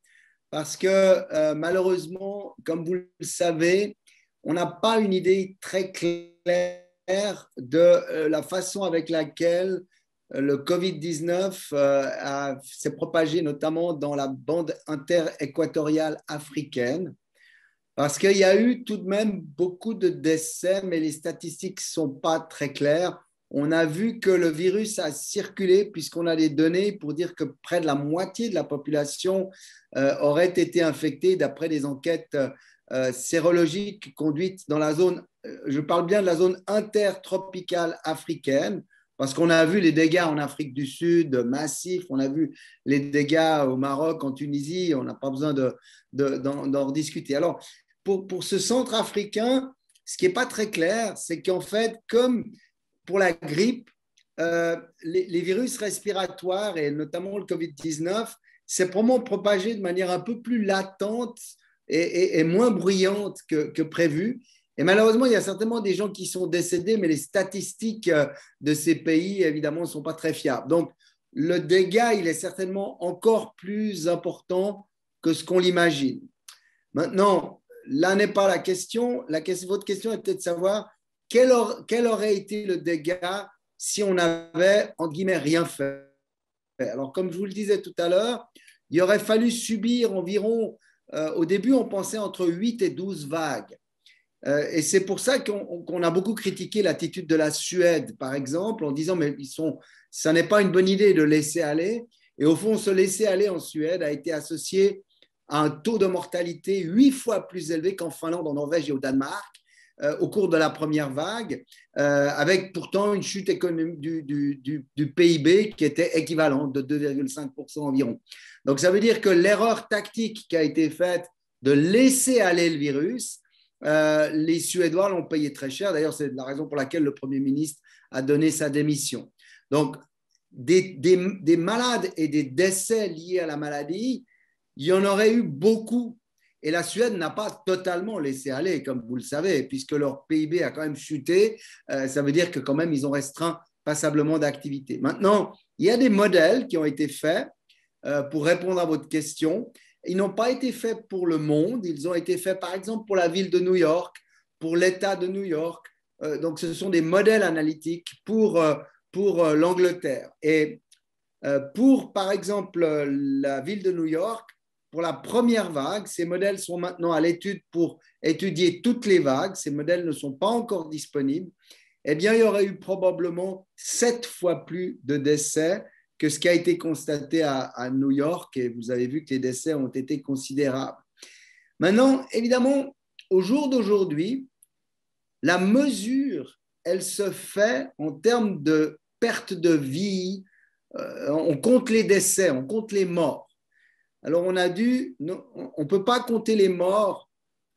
parce que malheureusement, comme vous le savez, on n'a pas une idée très claire de la façon avec laquelle le Covid-19 s'est propagé, notamment dans la bande interéquatoriale africaine. Parce qu'il y a eu tout de même beaucoup de décès, mais les statistiques ne sont pas très claires. On a vu que le virus a circulé puisqu'on a des données pour dire que près de la moitié de la population aurait été infectée d'après des enquêtes sérologiques conduites dans la zone, je parle bien de la zone intertropicale africaine, parce qu'on a vu les dégâts en Afrique du Sud massifs, on a vu les dégâts au Maroc, en Tunisie, on n'a pas besoin d'en rediscuter. Alors, pour ce centre africain, ce qui n'est pas très clair, c'est qu'en fait, comme pour la grippe, les virus respiratoires, et notamment le Covid-19, s'est probablement propagé de manière un peu plus latente et moins bruyante que prévu. Et malheureusement, il y a certainement des gens qui sont décédés, mais les statistiques de ces pays, évidemment, ne sont pas très fiables. Donc, le dégât, il est certainement encore plus important que ce qu'on l'imagine. Maintenant, là n'est pas la question. Votre question est peut-être de savoir quel aurait été le dégât si on avait, entre guillemets, rien fait. Alors, comme je vous le disais tout à l'heure, il aurait fallu subir environ, au début, on pensait entre 8 et 12 vagues. Et c'est pour ça qu'on a beaucoup critiqué l'attitude de la Suède, par exemple, en disant mais ça n'est pas une bonne idée de laisser aller. Et au fond, ce laisser aller en Suède a été associé à un taux de mortalité 8 fois plus élevé qu'en Finlande, en Norvège et au Danemark au cours de la première vague, avec pourtant une chute économique du PIB qui était équivalente de 2,5% environ. Donc ça veut dire que l'erreur tactique qui a été faite de laisser aller le virus, les Suédois l'ont payé très cher. D'ailleurs, c'est la raison pour laquelle le Premier ministre a donné sa démission. Donc, des malades et des décès liés à la maladie, il y en aurait eu beaucoup. Et la Suède n'a pas totalement laissé aller, comme vous le savez, puisque leur PIB a quand même chuté. Ça veut dire que quand même, ils ont restreint passablement d'activité. Maintenant, il y a des modèles qui ont été faits pour répondre à votre question. Ils n'ont pas été faits pour le monde, ils ont été faits par exemple pour la ville de New York, pour l'État de New York. Donc ce sont des modèles analytiques pour l'Angleterre. Et pour par exemple la ville de New York, pour la première vague, ces modèles sont maintenant à l'étude pour étudier toutes les vagues. Ces modèles ne sont pas encore disponibles. Eh bien, il y aurait eu probablement 7 fois plus de décès que ce qui a été constaté à New York, et vous avez vu que les décès ont été considérables. Maintenant, évidemment, au jour d'aujourd'hui, la mesure, elle se fait en termes de perte de vie, on compte les décès, on compte les morts. Alors, on ne peut pas compter les morts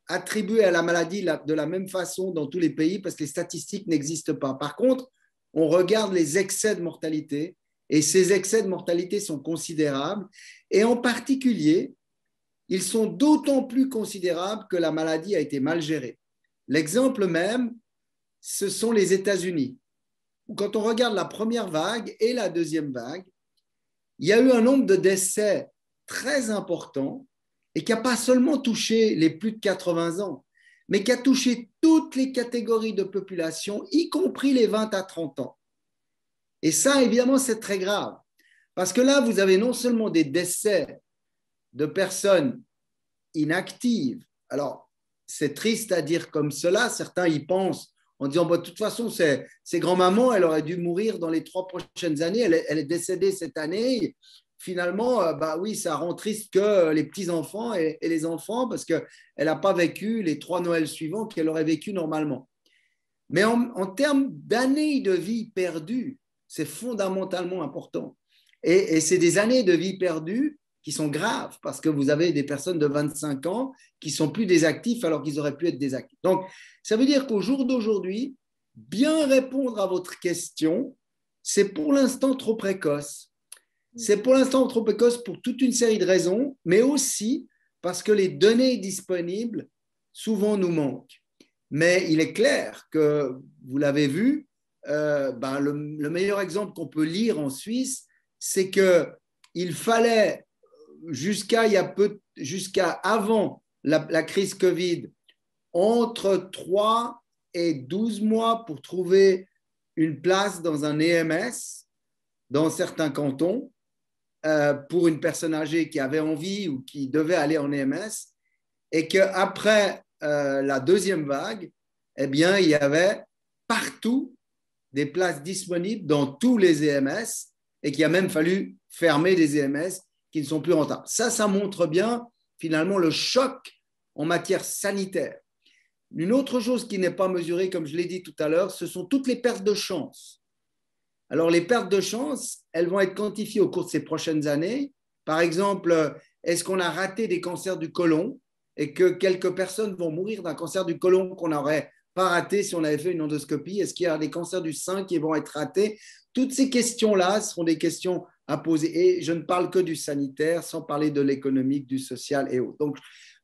attribués à la maladie de la même façon dans tous les pays parce que les statistiques n'existent pas. Par contre, on regarde les excès de mortalité. Et ces excès de mortalité sont considérables. Et en particulier, ils sont d'autant plus considérables que la maladie a été mal gérée. L'exemple même, ce sont les États-Unis. Quand on regarde la première vague et la deuxième vague, il y a eu un nombre de décès très important et qui n'a pas seulement touché les plus de 80 ans, mais qui a touché toutes les catégories de population, y compris les 20 à 30 ans. Et ça, évidemment, c'est très grave. Parce que là, vous avez non seulement des décès de personnes inactives. Alors, c'est triste à dire comme cela. Certains y pensent en disant, de toute façon, c'est grand-maman, elle aurait dû mourir dans les 3 prochaines années. Elle est décédée cette année. Finalement, oui, ça rend triste que les petits-enfants et les enfants parce qu'elle n'a pas vécu les 3 Noëls suivants qu'elle aurait vécu normalement. Mais en termes d'années de vie perdues, c'est fondamentalement important. Et c'est des années de vie perdues qui sont graves parce que vous avez des personnes de 25 ans qui ne sont plus des actifs alors qu'ils auraient pu être des actifs. Donc, ça veut dire qu'au jour d'aujourd'hui, bien répondre à votre question, c'est pour l'instant trop précoce. C'est pour l'instant trop précoce pour toute une série de raisons, mais aussi parce que les données disponibles souvent nous manquent. Mais il est clair que, vous l'avez vu, le meilleur exemple qu'on peut lire en Suisse, c'est qu'il fallait, jusqu'à avant la crise Covid, entre 3 et 12 mois pour trouver une place dans un EMS dans certains cantons pour une personne âgée qui avait envie ou qui devait aller en EMS, et qu'après la deuxième vague, eh bien, il y avait partout des places disponibles dans tous les EMS et qu'il a même fallu fermer des EMS qui ne sont plus rentables. Ça montre bien finalement le choc en matière sanitaire. Une autre chose qui n'est pas mesurée, comme je l'ai dit tout à l'heure, ce sont toutes les pertes de chance. Alors, les pertes de chance, elles vont être quantifiées au cours de ces prochaines années. Par exemple, est-ce qu'on a raté des cancers du côlon et que quelques personnes vont mourir d'un cancer du côlon qu'on n'aurait pas raté si on avait fait une endoscopie? Est-ce qu'il y a des cancers du sein qui vont être ratés? Toutes ces questions-là seront des questions à poser. Et je ne parle que du sanitaire, sans parler de l'économique, du social et autres. Donc,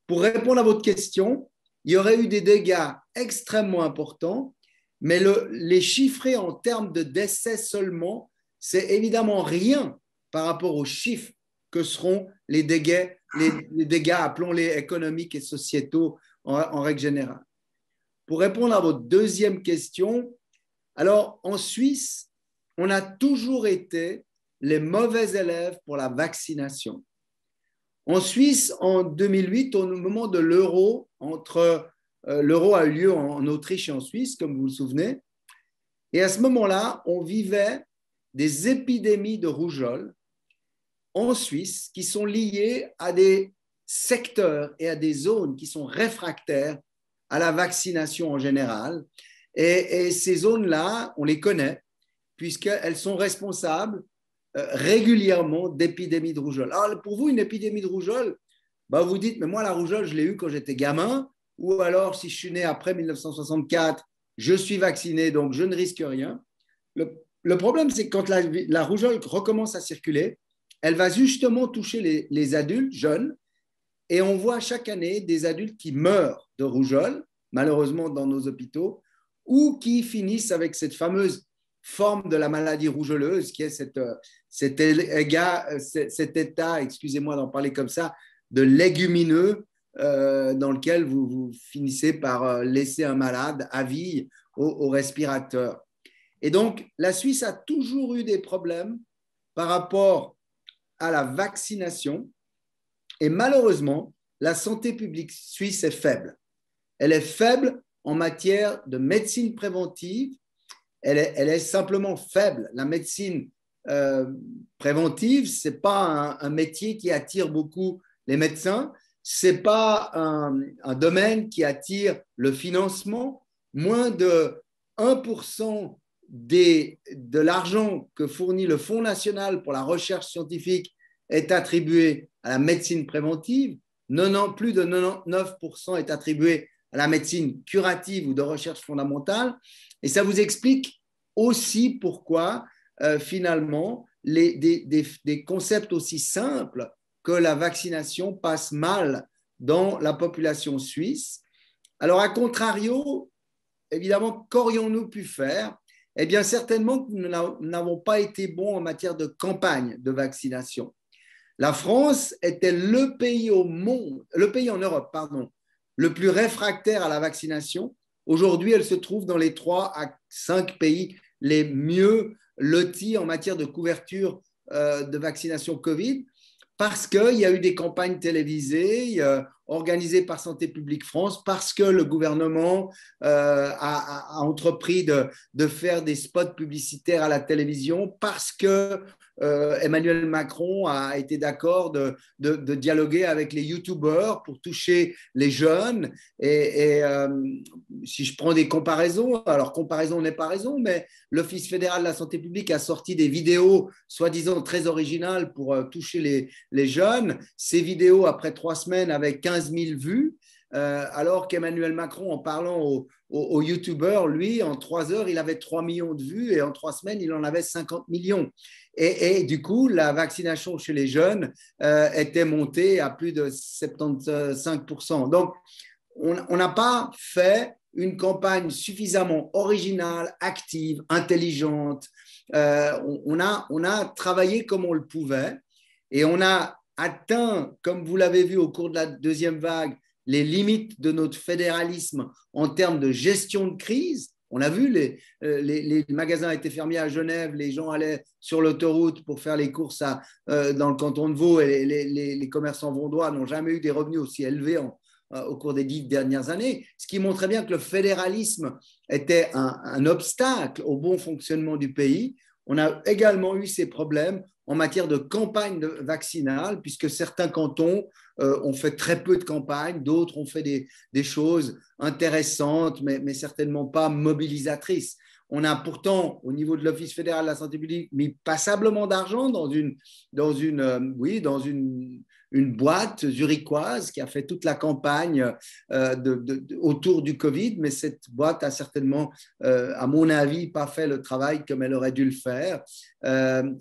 pour répondre à votre question, il y aurait eu des dégâts extrêmement importants, mais les chiffrer en termes de décès seulement, c'est évidemment rien par rapport aux chiffres que seront les dégâts, appelons-les économiques et sociétaux en règle générale. Pour répondre à votre deuxième question, alors en Suisse, on a toujours été les mauvais élèves pour la vaccination. En Suisse, en 2008, au moment de l'euro, l'euro a eu lieu en Autriche et en Suisse, comme vous vous le souvenez, et à ce moment-là, on vivait des épidémies de rougeole en Suisse qui sont liées à des secteurs et à des zones qui sont réfractaires à la vaccination en général. Et ces zones-là, on les connaît, puisqu'elles sont responsables régulièrement d'épidémies de rougeole. Alors, pour vous, une épidémie de rougeole, vous dites, mais moi, la rougeole, je l'ai eue quand j'étais gamin, ou alors, si je suis né après 1964, je suis vacciné, donc je ne risque rien. Le problème, c'est que quand la rougeole recommence à circuler, elle va justement toucher les adultes jeunes, et on voit chaque année des adultes qui meurent de rougeole, malheureusement dans nos hôpitaux, ou qui finissent avec cette fameuse forme de la maladie rougeoleuse, qui est cet état, excusez-moi d'en parler comme ça, de légumineux dans lequel vous finissez par laisser un malade à vie au respirateur. Et donc, la Suisse a toujours eu des problèmes par rapport à la vaccination. Et malheureusement, la santé publique suisse est faible. Elle est faible en matière de médecine préventive. Elle est simplement faible. La médecine préventive, ce n'est pas un métier qui attire beaucoup les médecins. Ce n'est pas un domaine qui attire le financement. Moins de 1% de l'argent que fournit le Fonds national pour la recherche scientifique est attribué à la médecine préventive. Plus de 99% est attribué à la médecine curative ou de recherche fondamentale. Et ça vous explique aussi pourquoi, finalement, des concepts aussi simples que la vaccination passent mal dans la population suisse. Alors, à contrario, évidemment, qu'aurions-nous pu faire? Eh bien, certainement que nous n'avons pas été bons en matière de campagne de vaccination. La France était le pays en Europe, le plus réfractaire à la vaccination. Aujourd'hui, elle se trouve dans les 3 à 5 pays les mieux lotis en matière de couverture de vaccination Covid, parce qu'il y a eu des campagnes télévisées organisées par Santé publique France, parce que le gouvernement a entrepris de faire des spots publicitaires à la télévision, parce que Emmanuel Macron a été d'accord de dialoguer avec les youtubeurs pour toucher les jeunes. Et si je prends des comparaisons, alors comparaison n'est pas raison, mais l'Office fédéral de la santé publique a sorti des vidéos soi-disant très originales pour toucher les jeunes. Ces vidéos, après 3 semaines, avaient 15 000 vues, alors qu'Emmanuel Macron, en parlant aux youtubeurs, lui, en 3 heures, il avait 3 millions de vues et en 3 semaines, il en avait 50 millions. Et du coup, la vaccination chez les jeunes était montée à plus de 75%. Donc, on n'a pas fait une campagne suffisamment originale, active, intelligente. On a travaillé comme on le pouvait et on a atteint, comme vous l'avez vu au cours de la deuxième vague, les limites de notre fédéralisme en termes de gestion de crise. On a vu, les magasins étaient fermés à Genève, les gens allaient sur l'autoroute pour faire les courses dans le canton de Vaud et les commerçants vaudois n'ont jamais eu des revenus aussi élevés au cours des 10 dernières années, ce qui montrait bien que le fédéralisme était un obstacle au bon fonctionnement du pays. On a également eu ces problèmes en matière de campagne vaccinale, puisque certains cantons ont fait très peu de campagnes, d'autres ont fait des choses intéressantes, mais certainement pas mobilisatrices. On a pourtant, au niveau de l'Office fédéral de la santé publique, mis passablement d'argent dans une boîte zurichoise qui a fait toute la campagne autour du Covid, mais cette boîte a certainement, à mon avis, pas fait le travail comme elle aurait dû le faire.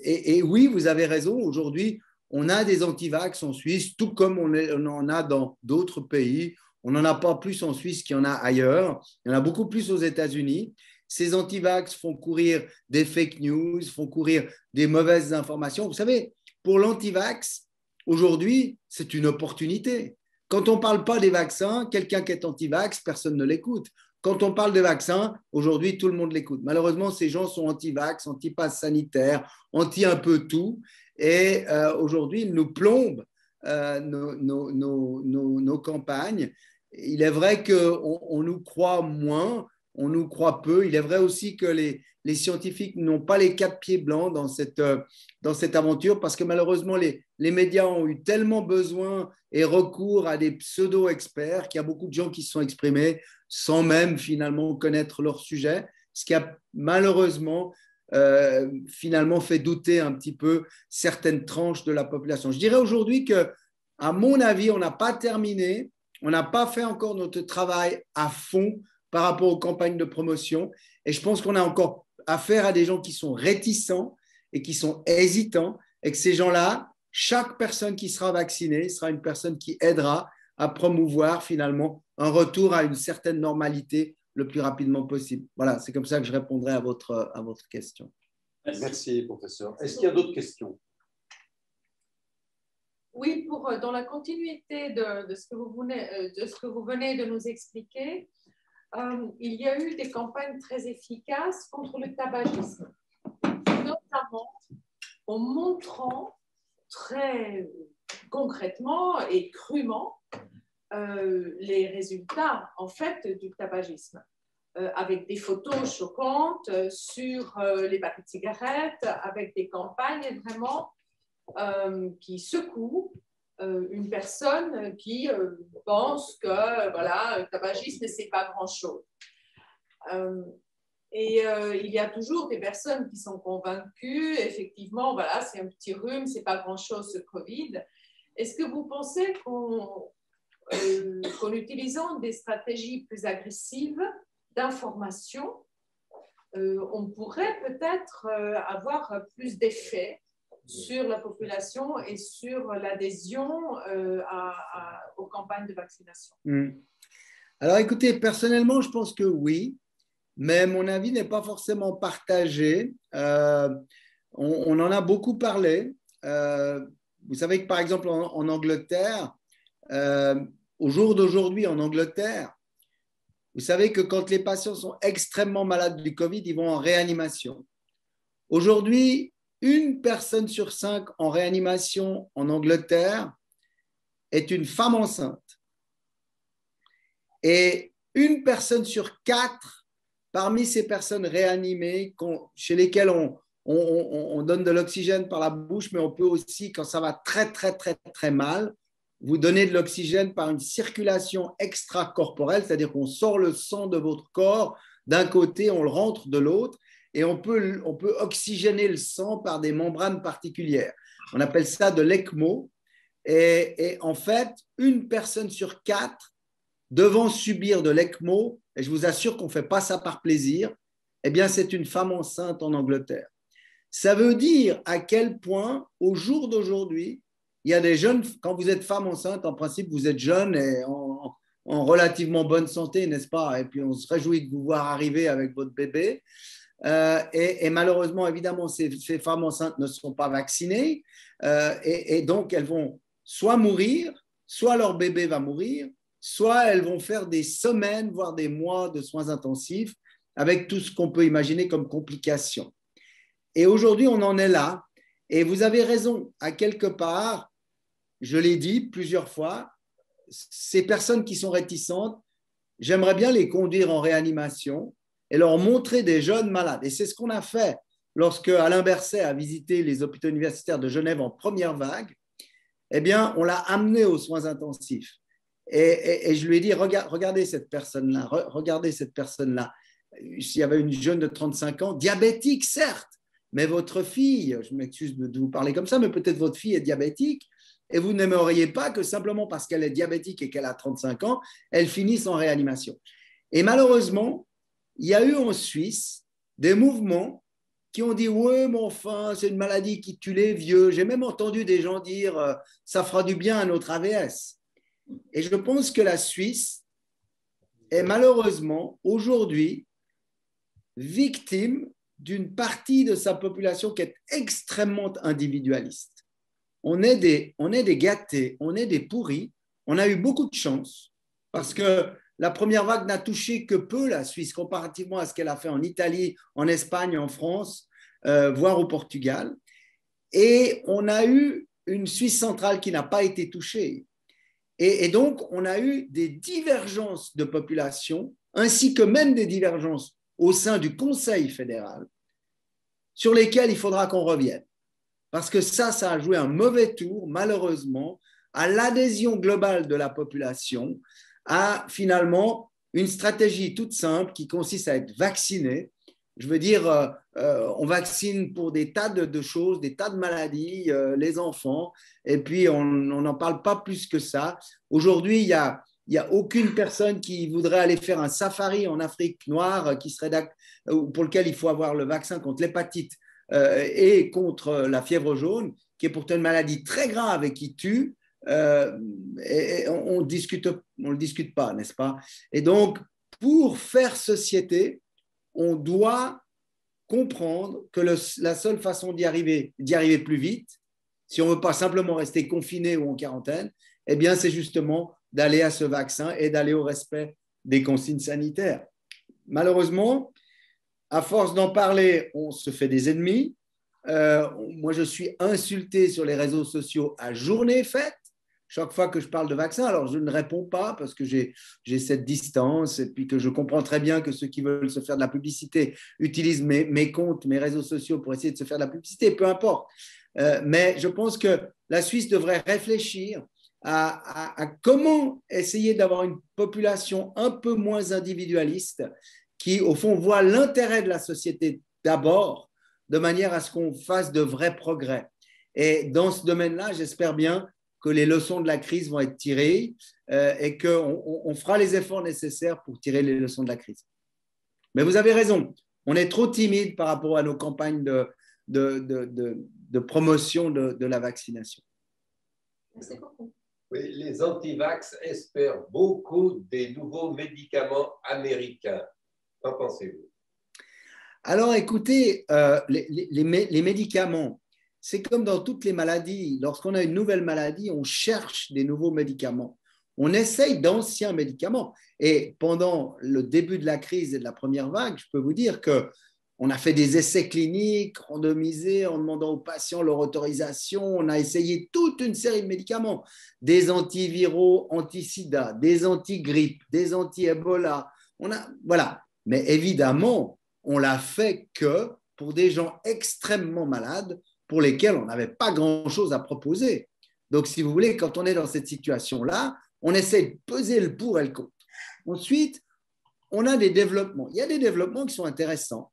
Et oui, vous avez raison, aujourd'hui, on a des antivax en Suisse, tout comme on en a dans d'autres pays. On n'en a pas plus en Suisse qu'il y en a ailleurs. Il y en a beaucoup plus aux États-Unis. Ces antivax font courir des fake news, font courir des mauvaises informations. Vous savez, pour l'antivax, aujourd'hui, c'est une opportunité. Quand on ne parle pas des vaccins, quelqu'un qui est anti-vax, personne ne l'écoute. quand on parle de vaccin, aujourd'hui, tout le monde l'écoute. Malheureusement, ces gens sont anti-vax, anti-pass sanitaire, anti-un peu tout. Et aujourd'hui, ils nous plombent nos campagnes. Il est vrai qu'on nous croit moins, on nous croit peu. Il est vrai aussi que les scientifiques n'ont pas les 4 pieds blancs dans cette aventure parce que malheureusement, les médias ont eu tellement besoin et recours à des pseudo-experts qu'il y a beaucoup de gens qui se sont exprimés sans même finalement connaître leur sujet, ce qui a malheureusement finalement fait douter un petit peu certaines tranches de la population. Je dirais aujourd'hui que, à mon avis, on n'a pas terminé, on n'a pas fait encore notre travail à fond par rapport aux campagnes de promotion et je pense qu'on a encore affaire à des gens qui sont réticents et qui sont hésitants et que ces gens-là, chaque personne qui sera vaccinée sera une personne qui aidera à promouvoir finalement un retour à une certaine normalité le plus rapidement possible. Voilà, c'est comme ça que je répondrai à votre question. Merci, professeur. Est-ce qu'il y a d'autres questions? Oui, dans la continuité de ce que vous venez de nous expliquer, il y a eu des campagnes très efficaces contre le tabagisme, notamment en montrant très concrètement et crûment les résultats en fait du tabagisme, avec des photos choquantes sur les paquets de cigarettes, avec des campagnes vraiment qui secouent une personne qui pense que voilà, le tabagisme, c'est pas grand-chose. Il y a toujours des personnes qui sont convaincues, effectivement, voilà, c'est un petit rhume, c'est pas grand-chose ce Covid. Est-ce que vous pensez qu'en utilisant des stratégies plus agressives d'information, on pourrait peut-être avoir plus d'effet sur la population et sur l'adhésion aux campagnes de vaccination? Alors écoutez, personnellement, je pense que oui, mais mon avis n'est pas forcément partagé. On en a beaucoup parlé. Vous savez que par exemple en Angleterre, au jour d'aujourd'hui en Angleterre, vous savez que quand les patients sont extrêmement malades du Covid, ils vont en réanimation. Aujourd'hui, 1 personne sur 5 en réanimation en Angleterre est une femme enceinte. Et 1 personne sur 4 parmi ces personnes réanimées, chez lesquelles on donne de l'oxygène par la bouche, mais on peut aussi, quand ça va très, très, très, très mal, vous donner de l'oxygène par une circulation extracorporelle, c'est-à-dire qu'on sort le sang de votre corps d'un côté, on le rentre de l'autre, et on peut oxygéner le sang par des membranes particulières. On appelle ça de l'ECMO. Et en fait, 1 personne sur 4 devant subir de l'ECMO, et je vous assure qu'on ne fait pas ça par plaisir, eh bien, c'est une femme enceinte en Angleterre. Ça veut dire à quel point, au jour d'aujourd'hui, il y a des jeunes, quand vous êtes femme enceinte, en principe, vous êtes jeune et en relativement bonne santé, n'est-ce pas? Et puis, on se réjouit de vous voir arriver avec votre bébé. Et malheureusement, évidemment, ces femmes enceintes ne sont pas vaccinées et donc elles vont soit mourir, soit leur bébé va mourir, soit elles vont faire des semaines, voire des mois de soins intensifs avec tout ce qu'on peut imaginer comme complications. Et aujourd'hui, on en est là. Et vous avez raison, à quelque part, je l'ai dit plusieurs fois, ces personnes qui sont réticentes, j'aimerais bien les conduire en réanimation et leur montrer des jeunes malades. Et c'est ce qu'on a fait lorsque Alain Berset a visité les hôpitaux universitaires de Genève en première vague. Eh bien, on l'a amené aux soins intensifs. Et je lui ai dit, regardez cette personne-là, regardez cette personne-là. Il y avait une jeune de 35 ans, diabétique, certes, mais votre fille, je m'excuse de vous parler comme ça, mais peut-être votre fille est diabétique et vous n'aimeriez pas que simplement parce qu'elle est diabétique et qu'elle a 35 ans, elle finisse en réanimation. Et malheureusement, il y a eu en Suisse des mouvements qui ont dit « Ouais, mais enfin, c'est une maladie qui tue les vieux ». J'ai même entendu des gens dire « Ça fera du bien à notre AVS ». Et je pense que la Suisse est malheureusement aujourd'hui victime d'une partie de sa population qui est extrêmement individualiste. On est des gâtés, on est des pourris. On a eu beaucoup de chance parce que la première vague n'a touché que peu la Suisse comparativement à ce qu'elle a fait en Italie, en Espagne, en France, voire au Portugal. Et on a eu une Suisse centrale qui n'a pas été touchée. Et donc, on a eu des divergences de population, ainsi que même des divergences au sein du Conseil fédéral, sur lesquelles il faudra qu'on revienne. Parce que ça a joué un mauvais tour, malheureusement, à l'adhésion globale de la population, à finalement une stratégie toute simple qui consiste à être vacciné. Je veux dire, on vaccine pour des tas de choses, des tas de maladies, les enfants, et puis on n'en parle pas plus que ça. Aujourd'hui, il n'y a aucune personne qui voudrait aller faire un safari en Afrique noire pour lequel il faut avoir le vaccin contre l'hépatite et contre la fièvre jaune, qui est pourtant une maladie très grave et qui tue. Et on ne le discute pas, n'est-ce pas? Et donc, pour faire société, on doit comprendre que la seule façon d'y arriver plus vite, si on ne veut pas simplement rester confiné ou en quarantaine, eh bien, c'est justement d'aller à ce vaccin et d'aller au respect des consignes sanitaires. Malheureusement, à force d'en parler, on se fait des ennemis. Moi, je suis insulté sur les réseaux sociaux à journée faite. Chaque fois que je parle de vaccin, alors je ne réponds pas parce que j'ai cette distance et puis que je comprends très bien que ceux qui veulent se faire de la publicité utilisent mes comptes, mes réseaux sociaux pour essayer de se faire de la publicité, peu importe. Mais je pense que la Suisse devrait réfléchir à comment essayer d'avoir une population un peu moins individualiste qui, au fond, voit l'intérêt de la société d'abord, de manière à ce qu'on fasse de vrais progrès. Et dans ce domaine-là, j'espère bien que les leçons de la crise vont être tirées et qu'on fera les efforts nécessaires pour tirer les leçons de la crise. Mais vous avez raison, on est trop timide par rapport à nos campagnes de promotion de la vaccination. Merci beaucoup. Oui, les anti-vax espèrent beaucoup des nouveaux médicaments américains. Qu'en pensez-vous? Alors, écoutez, les médicaments, c'est comme dans toutes les maladies. Lorsqu'on a une nouvelle maladie, on cherche des nouveaux médicaments. On essaye d'anciens médicaments. Et pendant le début de la crise et de la première vague, je peux vous dire qu'on a fait des essais cliniques randomisés en demandant aux patients leur autorisation. On a essayé toute une série de médicaments, des antiviraux, anti-sida, des anti-grippe, des anti-Ebola. Voilà. Mais évidemment, on l'a fait que pour des gens extrêmement malades pour lesquels on n'avait pas grand-chose à proposer. Donc, si vous voulez, quand on est dans cette situation-là, on essaie de peser le pour et le contre. Ensuite, on a des développements. Il y a des développements qui sont intéressants.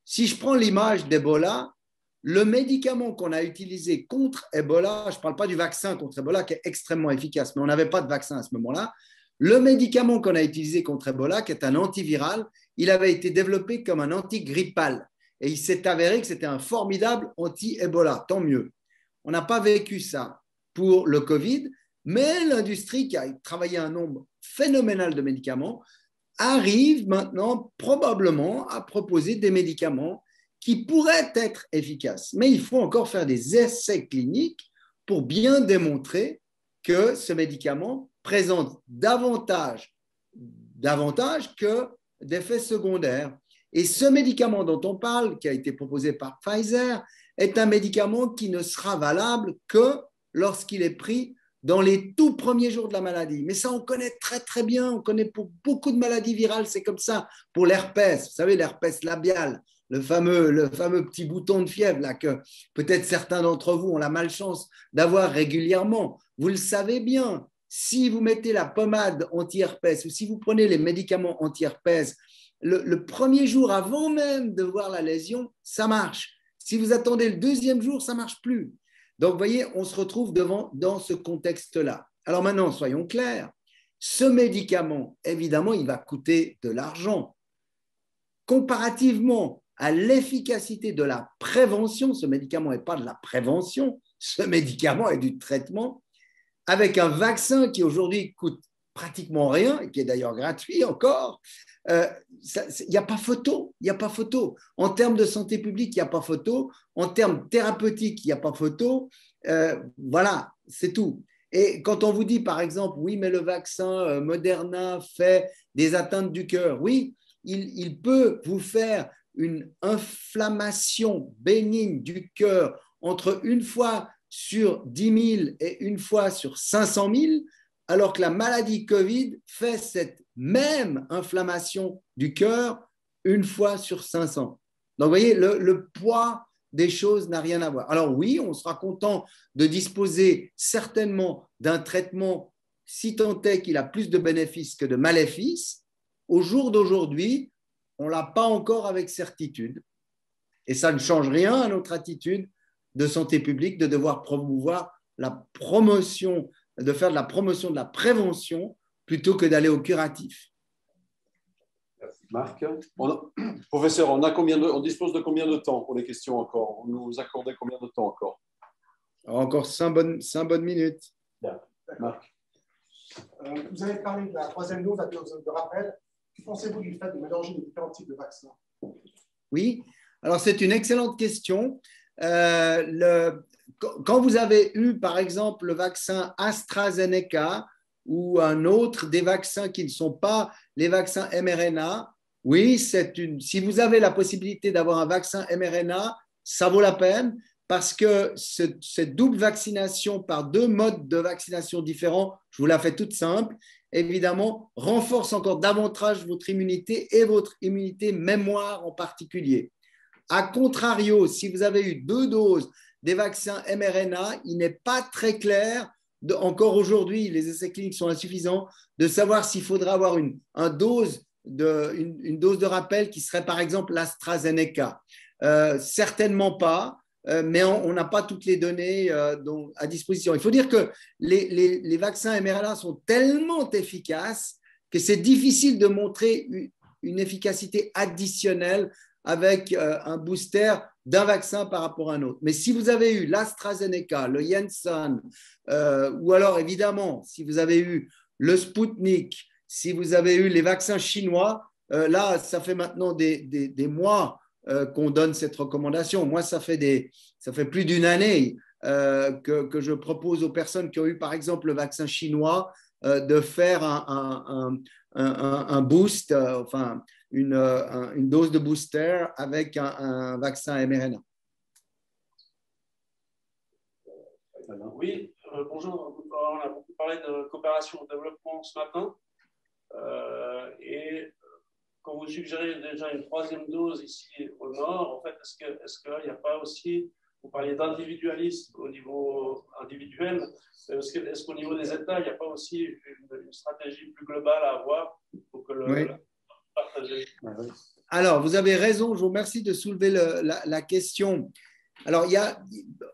Si je prends l'image d'Ebola, le médicament qu'on a utilisé contre Ebola, je ne parle pas du vaccin contre Ebola qui est extrêmement efficace, mais on n'avait pas de vaccin à ce moment-là. Le médicament qu'on a utilisé contre Ebola, qui est un antiviral, il avait été développé comme un antigrippal. Et il s'est avéré que c'était un formidable anti-Ebola, tant mieux. On n'a pas vécu ça pour le Covid, mais l'industrie qui a travaillé un nombre phénoménal de médicaments arrive maintenant probablement à proposer des médicaments qui pourraient être efficaces. Mais il faut encore faire des essais cliniques pour bien démontrer que ce médicament présente davantage que d'effets secondaires. Et ce médicament dont on parle, qui a été proposé par Pfizer, est un médicament qui ne sera valable que lorsqu'il est pris dans les tout premiers jours de la maladie. Mais ça, on connaît très, très bien. On connaît pour beaucoup de maladies virales, c'est comme ça. Pour l'herpès, vous savez, l'herpès labial, le fameux petit bouton de fièvre là, que peut-être certains d'entre vous ont la malchance d'avoir régulièrement. Vous le savez bien, si vous mettez la pommade anti-herpès ou si vous prenez les médicaments anti-herpès, le premier jour, avant même de voir la lésion, ça marche. Si vous attendez le deuxième jour, ça ne marche plus. Donc, vous voyez, on se retrouve dans ce contexte-là. Alors maintenant, soyons clairs, ce médicament, évidemment, il va coûter de l'argent. Comparativement à l'efficacité de la prévention, ce médicament n'est pas de la prévention, ce médicament est du traitement, avec un vaccin qui aujourd'hui coûte pratiquement rien, et qui est d'ailleurs gratuit encore, il n'y a pas photo, il n'y a pas photo. En termes de santé publique, il n'y a pas photo. En termes thérapeutiques, il n'y a pas photo. Voilà, c'est tout. Et quand on vous dit, par exemple, oui, mais le vaccin Moderna fait des atteintes du cœur, oui, il peut vous faire une inflammation bénigne du cœur entre une fois sur 10 000 et une fois sur 500 000, alors que la maladie Covid fait cette même inflammation du cœur une fois sur 500. Donc, vous voyez, le poids des choses n'a rien à voir. Alors oui, on sera content de disposer certainement d'un traitement si tant est qu'il a plus de bénéfices que de maléfices. Au jour d'aujourd'hui, on ne l'a pas encore avec certitude. Et ça ne change rien à notre attitude de santé publique de devoir promouvoir la promotion, de faire de la promotion de la prévention plutôt que d'aller au curatif. Marc, professeur, on dispose de combien de temps pour les questions encore? Vous nous accordez combien de temps encore? Encore 5 bonnes minutes. Bien. Marc. Vous avez parlé de la troisième dose, la dose de rappel. Que pensez-vous du fait de mélanger les différents types de vaccins? Oui, alors c'est une excellente question. Quand vous avez eu, par exemple, le vaccin AstraZeneca ou un autre des vaccins qui ne sont pas les vaccins mRNA, oui, si vous avez la possibilité d'avoir un vaccin mRNA, ça vaut la peine parce que cette double vaccination par 2 modes de vaccination différents, je vous la fais toute simple, évidemment, renforce encore davantage votre immunité et votre immunité mémoire en particulier. A contrario, si vous avez eu 2 doses des vaccins mRNA, il n'est pas très clair, encore aujourd'hui, les essais cliniques sont insuffisants, de savoir s'il faudra avoir une dose de rappel qui serait par exemple l'AstraZeneca. Certainement pas, mais on n'a pas toutes les données à disposition. Il faut dire que les vaccins mRNA sont tellement efficaces que c'est difficile de montrer une efficacité additionnelle avec un booster d'un vaccin par rapport à un autre. Mais si vous avez eu l'AstraZeneca, le Janssen, ou alors évidemment, si vous avez eu le Sputnik, si vous avez eu les vaccins chinois, là, ça fait maintenant des mois qu'on donne cette recommandation. Moi, ça fait plus d'une année que je propose aux personnes qui ont eu, par exemple, le vaccin chinois, de faire un boost, enfin, une dose de booster avec un vaccin mRNA. Oui, bonjour. On a beaucoup parlé de coopération au développement ce matin. Et quand vous suggérez déjà une 3e dose ici au nord, en fait, est-ce qu'il n'y a pas aussi, vous parliez d'individualisme au niveau individuel, est-ce qu'au niveau des États, il n'y a pas aussi une stratégie plus globale à avoir pour que oui. partager? Alors, vous avez raison, je vous remercie de soulever la question. Alors,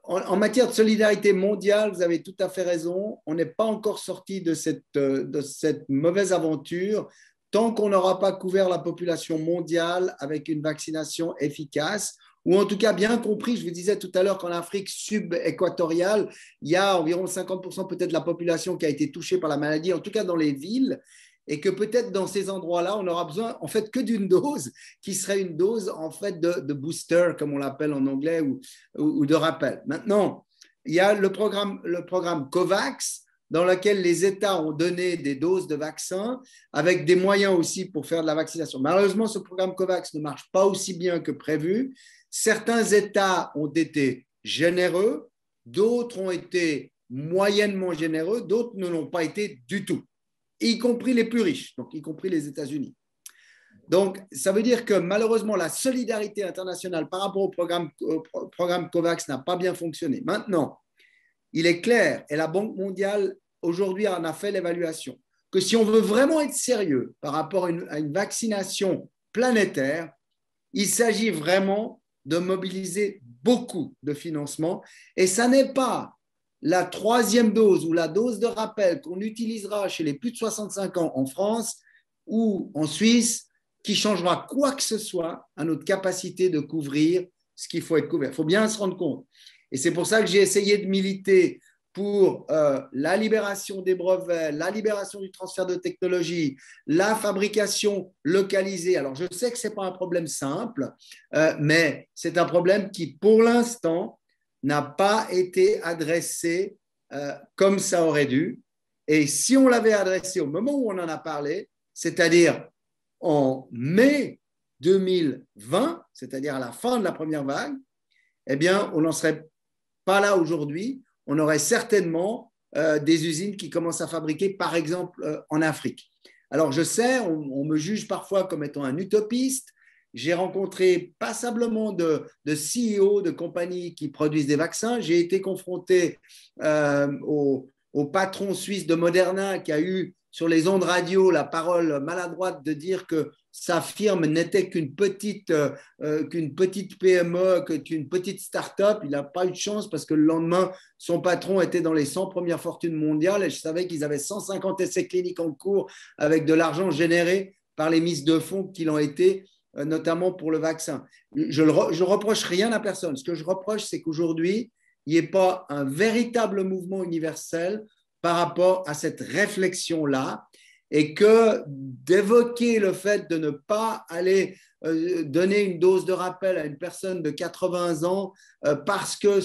en matière de solidarité mondiale, vous avez tout à fait raison, on n'est pas encore sorti de cette mauvaise aventure tant qu'on n'aura pas couvert la population mondiale avec une vaccination efficace, ou en tout cas bien compris. Je vous disais tout à l'heure qu'en Afrique subéquatoriale, il y a environ 50% peut-être de la population qui a été touchée par la maladie, en tout cas dans les villes, et que peut-être dans ces endroits-là, on n'aura besoin en fait que d'une dose qui serait une dose en fait de booster, comme on l'appelle en anglais, ou de rappel. Maintenant, il y a le programme COVAX, dans lequel les États ont donné des doses de vaccins avec des moyens aussi pour faire de la vaccination. Malheureusement, ce programme COVAX ne marche pas aussi bien que prévu. Certains États ont été généreux, d'autres ont été moyennement généreux, d'autres ne l'ont pas été du tout, y compris les plus riches, donc y compris les États-Unis. Donc, ça veut dire que malheureusement, la solidarité internationale par rapport au programme COVAX n'a pas bien fonctionné. Maintenant, il est clair, et la Banque mondiale aujourd'hui en a fait l'évaluation, que si on veut vraiment être sérieux par rapport à une vaccination planétaire, il s'agit vraiment de mobiliser beaucoup de financement. Et ça n'est pas la 3e dose ou la dose de rappel qu'on utilisera chez les plus de 65 ans en France ou en Suisse qui changera quoi que ce soit à notre capacité de couvrir ce qu'il faut être couvert. Il faut bien se rendre compte. Et c'est pour ça que j'ai essayé de militer pour la libération des brevets, la libération du transfert de technologie, la fabrication localisée. Alors, je sais que ce n'est pas un problème simple, mais c'est un problème qui, pour l'instant, n'a pas été adressé comme ça aurait dû. Et si on l'avait adressé au moment où on en a parlé, c'est-à-dire en mai 2020, c'est-à-dire à la fin de la première vague, eh bien, on n'en serait pas là aujourd'hui. On aurait certainement des usines qui commencent à fabriquer, par exemple, en Afrique. Alors, je sais, on me juge parfois comme étant un utopiste. J'ai rencontré passablement de CEO de compagnies qui produisent des vaccins. J'ai été confronté au patron suisse de Moderna qui a eu sur les ondes radio la parole maladroite de dire que sa firme n'était qu'une petite PME, qu'une petite start-up. Il n'a pas eu de chance parce que le lendemain, son patron était dans les 100 premières fortunes mondiales et je savais qu'ils avaient 150 essais cliniques en cours avec de l'argent généré par les mises de fonds qui l'ont été, notamment pour le vaccin. Je ne reproche rien à personne. Ce que je reproche, c'est qu'aujourd'hui, il n'y ait pas un véritable mouvement universel par rapport à cette réflexion-là et que d'évoquer le fait de ne pas aller donner une dose de rappel à une personne de 80 ans parce que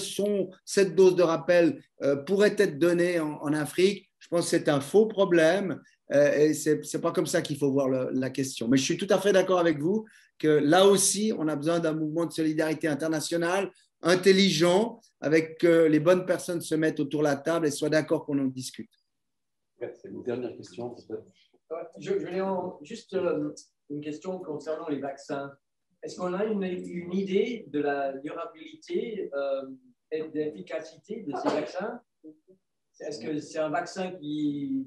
cette dose de rappel pourrait être donnée en Afrique, je pense que c'est un faux problème et ce n'est pas comme ça qu'il faut voir la question. Mais je suis tout à fait d'accord avec vous que là aussi, on a besoin d'un mouvement de solidarité internationale intelligent, avec que les bonnes personnes se mettent autour de la table et soient d'accord qu'on en discute. C'est une dernière question, peut-être. Je voulais juste une question concernant les vaccins. Est-ce qu'on a une idée de la durabilité et de l'efficacité de ces vaccins? Est-ce que c'est un vaccin qui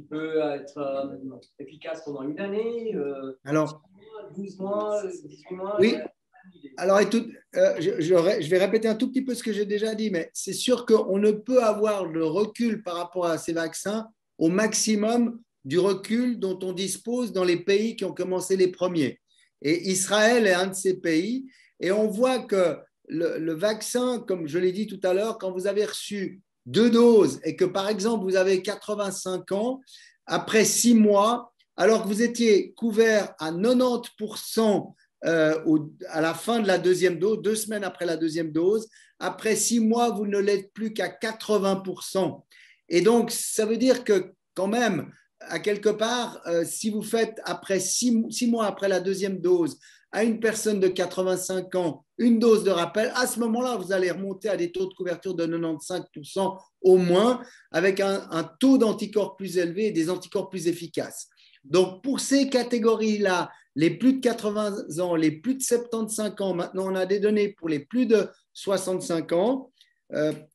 peut être efficace pendant une année, alors, 12 mois, 18 mois? Oui. Alors, je vais répéter un tout petit peu ce que j'ai déjà dit, mais c'est sûr qu'on ne peut avoir le recul par rapport à ces vaccins au maximum du recul dont on dispose dans les pays qui ont commencé les premiers. Et Israël est un de ces pays. Et on voit que le vaccin, comme je l'ai dit tout à l'heure, quand vous avez reçu 2 doses et que, par exemple, vous avez 85 ans, après 6 mois, alors que vous étiez couvert à 90% à la fin de la deuxième dose, 2 semaines après la deuxième dose, après 6 mois, vous ne l'êtes plus qu'à 80%. Et donc, ça veut dire que quand même, à quelque part, si vous faites après 6 mois après la deuxième dose à une personne de 85 ans une dose de rappel, à ce moment-là, vous allez remonter à des taux de couverture de 95% au moins, avec un taux d'anticorps plus élevé et des anticorps plus efficaces. Donc, pour ces catégories-là, les plus de 80 ans, les plus de 75 ans, maintenant on a des données pour les plus de 65 ans,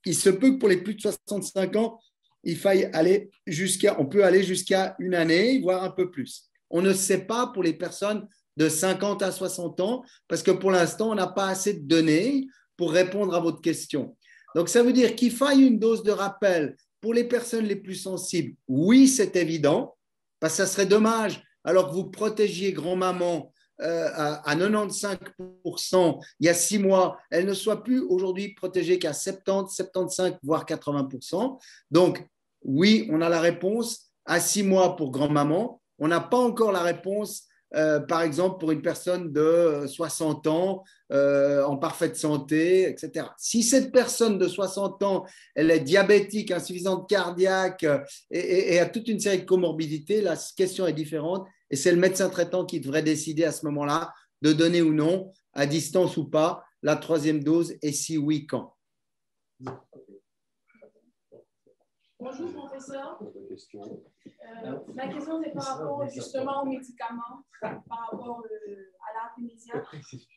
il se peut que pour les plus de 65 ans, on peut aller jusqu'à une année, voire un peu plus. On ne sait pas pour les personnes de 50 à 60 ans, parce que pour l'instant, on n'a pas assez de données pour répondre à votre question. Donc, ça veut dire qu'il faille une dose de rappel pour les personnes les plus sensibles. Oui, c'est évident, parce que ça serait dommage, alors que vous protégiez grand-maman à 95% il y a 6 mois, elle ne soit plus aujourd'hui protégée qu'à 70, 75, voire 80%. Donc, oui, on a la réponse à 6 mois pour grand-maman. On n'a pas encore la réponse, par exemple, pour une personne de 60 ans en parfaite santé, etc. Si cette personne de 60 ans, elle est diabétique, insuffisante cardiaque et a toute une série de comorbidités, la question est différente. Et c'est le médecin traitant qui devrait décider à ce moment-là de donner ou non, à distance ou pas, la 3e dose et si oui, quand. Bonjour, professeur. Ma question, c'est par rapport justement aux médicaments, par rapport à l'artémisia,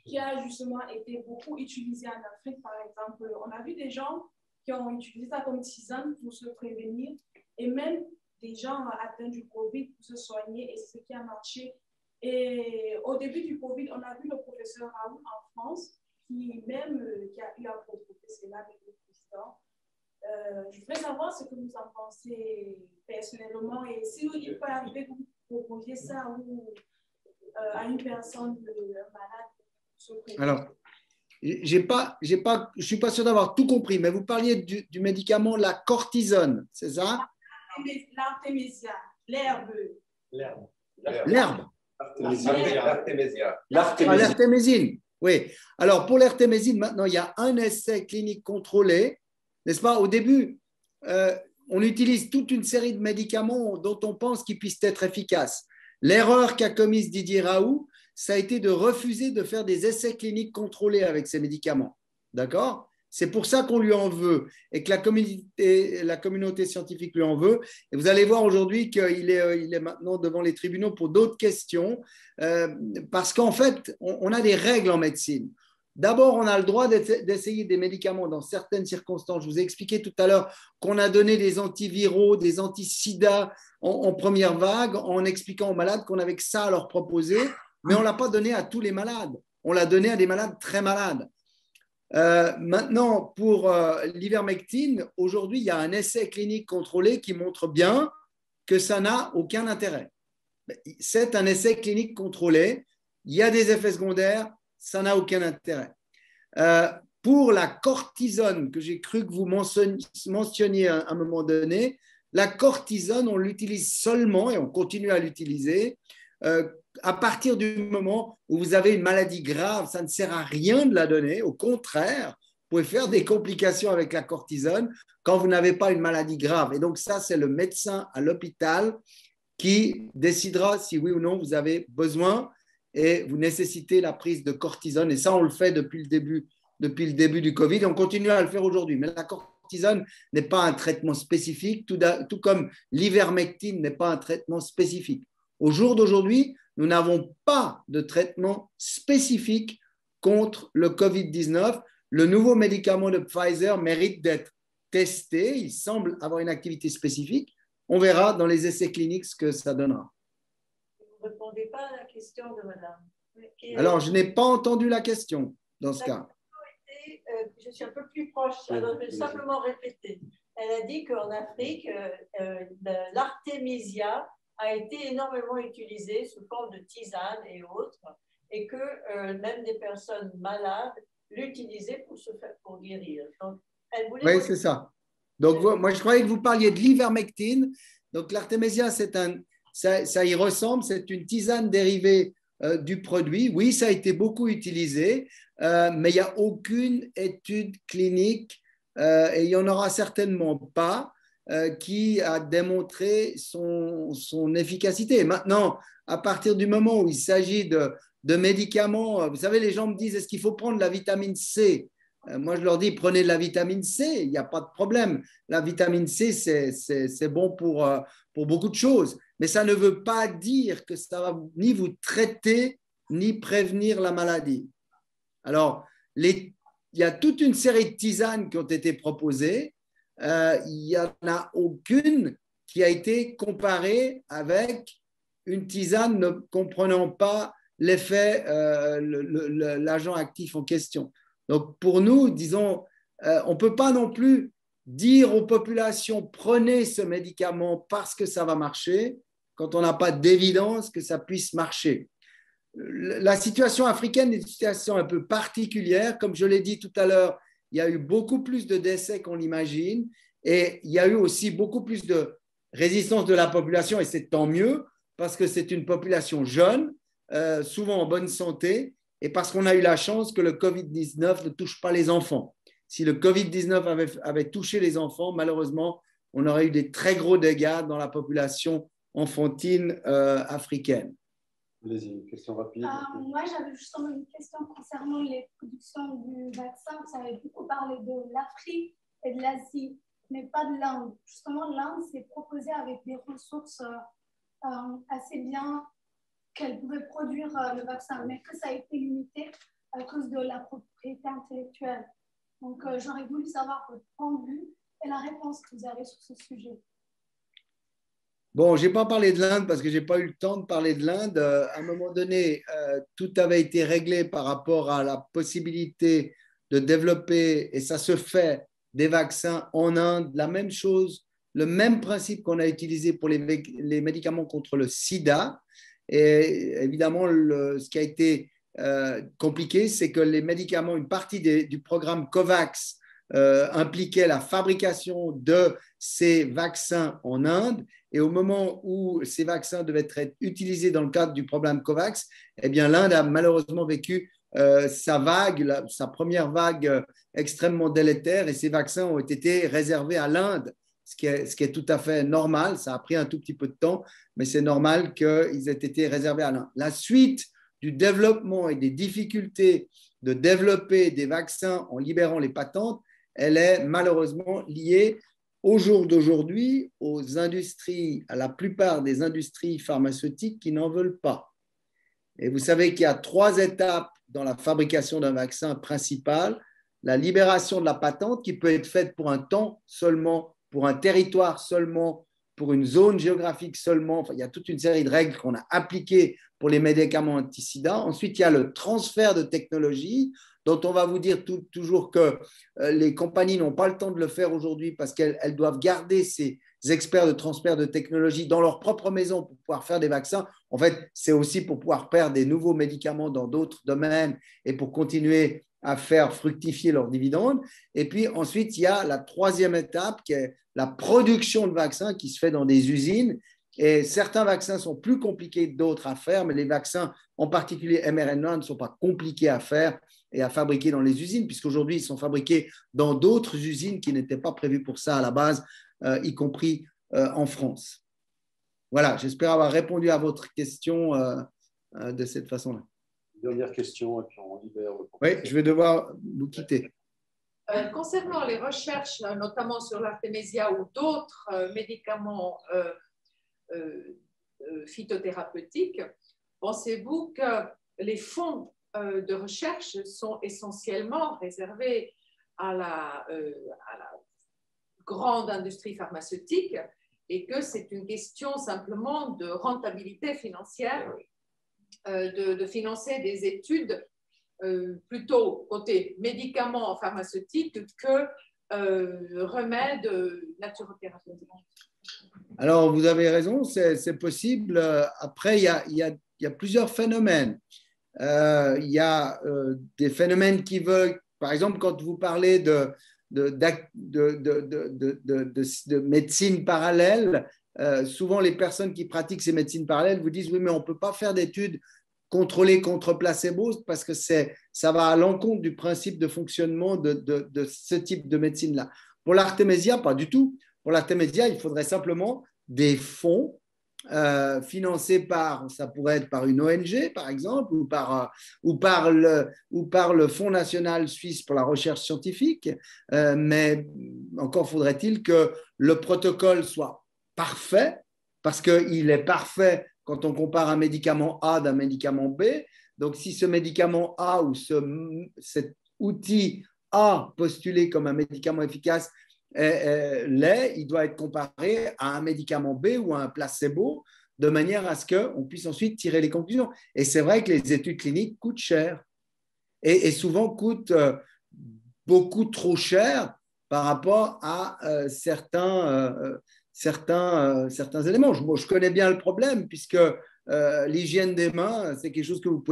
qui a justement été beaucoup utilisé en Afrique, par exemple. On a vu des gens qui ont utilisé ça comme tisane pour se prévenir, et même des gens atteints du Covid pour se soigner, et c'est ce qui a marché. Et au début du Covid, on a vu le professeur Raoult en France, qui a eu à proposer cela avec le président. Je voudrais savoir ce que vous en pensez personnellement, et si il peut arriver que vous proposiez ça à une personne malade. Alors, je ne suis pas sûr d'avoir tout compris, mais vous parliez du médicament, la cortisone, c'est ça? L'artémisia, l'herbe. L'herbe. L'artémésine. Oui. Alors, pour l'artémésine, maintenant, il y a un essai clinique contrôlé, n'est-ce pas? Au début, on utilise toute une série de médicaments dont on pense qu'ils puissent être efficaces. L'erreur qu'a commise Didier Raoult, ça a été de refuser de faire des essais cliniques contrôlés avec ces médicaments. D'accord ? C'est pour ça qu'on lui en veut et que la communauté scientifique lui en veut. Et vous allez voir aujourd'hui qu'il est maintenant devant les tribunaux pour d'autres questions parce qu'en fait, on a des règles en médecine. D'abord, on a le droit d'essayer des médicaments dans certaines circonstances. Je vous ai expliqué tout à l'heure qu'on a donné des antiviraux, des anti-sida en première vague en expliquant aux malades qu'on avait que ça à leur proposer, mais on ne l'a pas donné à tous les malades. On l'a donné à des malades très malades. Maintenant, pour l'ivermectine, aujourd'hui, il y a un essai clinique contrôlé qui montre bien que ça n'a aucun intérêt. C'est un essai clinique contrôlé. Il y a des effets secondaires, ça n'a aucun intérêt. Pour la cortisone, que j'ai cru que vous mentionniez à un moment donné, la cortisone, on l'utilise seulement, et on continue à l'utiliser, à partir du moment où vous avez une maladie grave. Ça ne sert à rien de la donner. Au contraire, vous pouvez faire des complications avec la cortisone quand vous n'avez pas une maladie grave. Et donc ça, c'est le médecin à l'hôpital qui décidera si oui ou non vous avez besoin et vous nécessitez la prise de cortisone. Et ça, on le fait depuis le début du Covid. Et on continue à le faire aujourd'hui. Mais la cortisone n'est pas un traitement spécifique, tout comme l'ivermectine n'est pas un traitement spécifique. Au jour d'aujourd'hui, nous n'avons pas de traitement spécifique contre le Covid-19. Le nouveau médicament de Pfizer mérite d'être testé. Il semble avoir une activité spécifique. On verra dans les essais cliniques ce que ça donnera. Vous ne répondez pas à la question de madame. Alors, je n'ai pas entendu la question dans ce cas. Je suis un peu plus proche, alors je vais simplement répéter. Elle a dit qu'en Afrique, l'artémisia a été énormément utilisé sous forme de tisane et autres, et que même des personnes malades l'utilisaient pour guérir. Donc, oui, c'est ça. Donc, moi, je croyais que vous parliez de l'ivermectine. Donc, l'artémisia, ça y ressemble. C'est une tisane dérivée du produit. Oui, ça a été beaucoup utilisé, mais il n'y a aucune étude clinique et il n'y en aura certainement pas qui a démontré son efficacité. Maintenant, à partir du moment où il s'agit de médicaments, vous savez, les gens me disent, est-ce qu'il faut prendre la vitamine C ? Moi, je leur dis, prenez de la vitamine C, il n'y a pas de problème. La vitamine C, c'est bon pour beaucoup de choses, mais ça ne veut pas dire que ça va ni vous traiter, ni prévenir la maladie. Alors, il y a toute une série de tisanes qui ont été proposées. Il n'y en a aucune qui a été comparée avec une tisane ne comprenant pas l'effet, l'agent actif en question. Donc, pour nous, disons, on ne peut pas non plus dire aux populations prenez ce médicament parce que ça va marcher quand on n'a pas d'évidence que ça puisse marcher. La situation africaine est une situation un peu particulière. Comme je l'ai dit tout à l'heure, il y a eu beaucoup plus de décès qu'on l'imagine et il y a eu aussi beaucoup plus de résistance de la population et c'est tant mieux parce que c'est une population jeune, souvent en bonne santé et parce qu'on a eu la chance que le Covid-19 ne touche pas les enfants. Si le Covid-19 avait touché les enfants, malheureusement, on aurait eu des très gros dégâts dans la population enfantine africaine. Allez-y, une question rapide. Moi, j'avais justement une question concernant les productions du vaccin. Vous avez beaucoup parlé de l'Afrique et de l'Asie, mais pas de l'Inde. Justement, l'Inde s'est proposée avec des ressources assez bien qu'elle pouvait produire le vaccin, mais que ça a été limité à cause de la propriété intellectuelle. Donc, j'aurais voulu savoir votre point de vue et la réponse que vous avez sur ce sujet. Bon, je n'ai pas parlé de l'Inde parce que je n'ai pas eu le temps de parler de l'Inde. À un moment donné, tout avait été réglé par rapport à la possibilité de développer, et ça se fait, des vaccins en Inde. La même chose, le même principe qu'on a utilisé pour les médicaments contre le sida. Et évidemment, ce qui a été compliqué, c'est que les médicaments, une partie du programme COVAX impliquait la fabrication de ces vaccins en Inde. Et au moment où ces vaccins devaient être utilisés dans le cadre du programme COVAX, eh bien, l'Inde a malheureusement vécu sa première vague extrêmement délétère et ces vaccins ont été réservés à l'Inde ce qui est tout à fait normal. Ça a pris un tout petit peu de temps, mais c'est normal qu'ils aient été réservés à l'un. La suite du développement et des difficultés de développer des vaccins en libérant les patentes, elle est malheureusement liée au jour d'aujourd'hui aux industries, à la plupart des industries pharmaceutiques qui n'en veulent pas. Et vous savez qu'il y a 3 étapes dans la fabrication d'un vaccin principal. La libération de la patente qui peut être faite pour un temps seulement, pour un territoire seulement, pour une zone géographique seulement. Enfin, il y a toute une série de règles qu'on a appliquées pour les médicaments anti-sida. Ensuite, il y a le transfert de technologie dont on va vous dire toujours que les compagnies n'ont pas le temps de le faire aujourd'hui parce qu'elles doivent garder ces experts de transfert de technologie dans leur propre maison pour pouvoir faire des vaccins. En fait, c'est aussi pour pouvoir faire des nouveaux médicaments dans d'autres domaines et pour continuer à faire fructifier leurs dividendes. Et puis ensuite, il y a la 3e étape qui est la production de vaccins qui se fait dans des usines. Et certains vaccins sont plus compliqués que d'autres à faire, mais les vaccins, en particulier mRNA, ne sont pas compliqués à faire et à fabriquer dans les usines, puisqu'aujourd'hui, ils sont fabriqués dans d'autres usines qui n'étaient pas prévues pour ça à la base, y compris en France. Voilà, j'espère avoir répondu à votre question de cette façon-là. Dernière question, et puis on libère le... Oui, je vais devoir vous quitter. Concernant les recherches, notamment sur l'artémisia ou d'autres médicaments phytothérapeutiques, pensez-vous que les fonds de recherche sont essentiellement réservés à la grande industrie pharmaceutique et que c'est une question simplement de rentabilité financière, de financer des études plutôt côté médicaments pharmaceutiques que remèdes naturothérapeutiques? Alors, vous avez raison, c'est possible. Après, il y a plusieurs phénomènes. Il y a des phénomènes qui veulent, par exemple, quand vous parlez de médecine parallèle, souvent les personnes qui pratiquent ces médecines parallèles vous disent oui, mais on ne peut pas faire d'études contrôlées contre placebo parce que ça va à l'encontre du principe de fonctionnement de ce type de médecine-là. Pour l'artémisia, pas du tout. Pour l'artémisia, il faudrait simplement des fonds financés par, ça pourrait être par une ONG par exemple, ou par le Fonds national suisse pour la recherche scientifique, mais encore faudrait-il que le protocole soit parfait, parce qu'il est parfait quand on compare un médicament A d'un médicament B. Donc si ce médicament A ou cet outil A postulé comme un médicament efficace il doit être comparé à un médicament B ou à un placebo, de manière à ce qu'on puisse ensuite tirer les conclusions. Et c'est vrai que les études cliniques coûtent cher et souvent coûtent beaucoup trop cher par rapport à certains éléments. Je connais bien le problème puisque l'hygiène des mains, c'est quelque chose que vous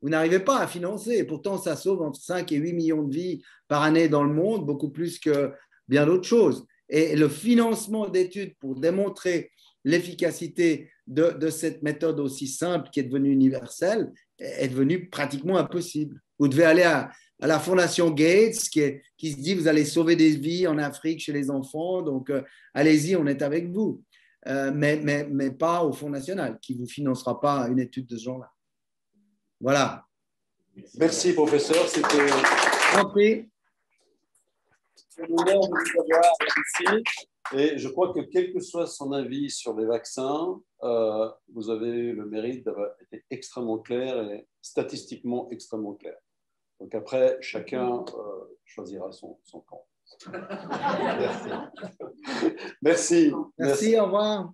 n'arrivez pas à financer. Et pourtant, ça sauve entre 5 et 8 millions de vies par année dans le monde, beaucoup plus que bien d'autres choses. Et le financement d'études pour démontrer l'efficacité de cette méthode aussi simple qui est devenue universelle est devenu pratiquement impossible. Vous devez aller à la Fondation Gates qui se dit vous allez sauver des vies en Afrique chez les enfants, donc allez-y, on est avec vous. Mais pas au Fonds national qui ne vous financera pas une étude de ce genre-là. Voilà. Merci, professeur. C'était... C'est un honneur de vous avoir ici. Et je crois que quel que soit son avis sur les vaccins, vous avez le mérite d'avoir été extrêmement clair et statistiquement extrêmement clair. Donc après, chacun choisira son camp. Merci. Merci. Merci, au revoir.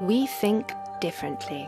We think differently.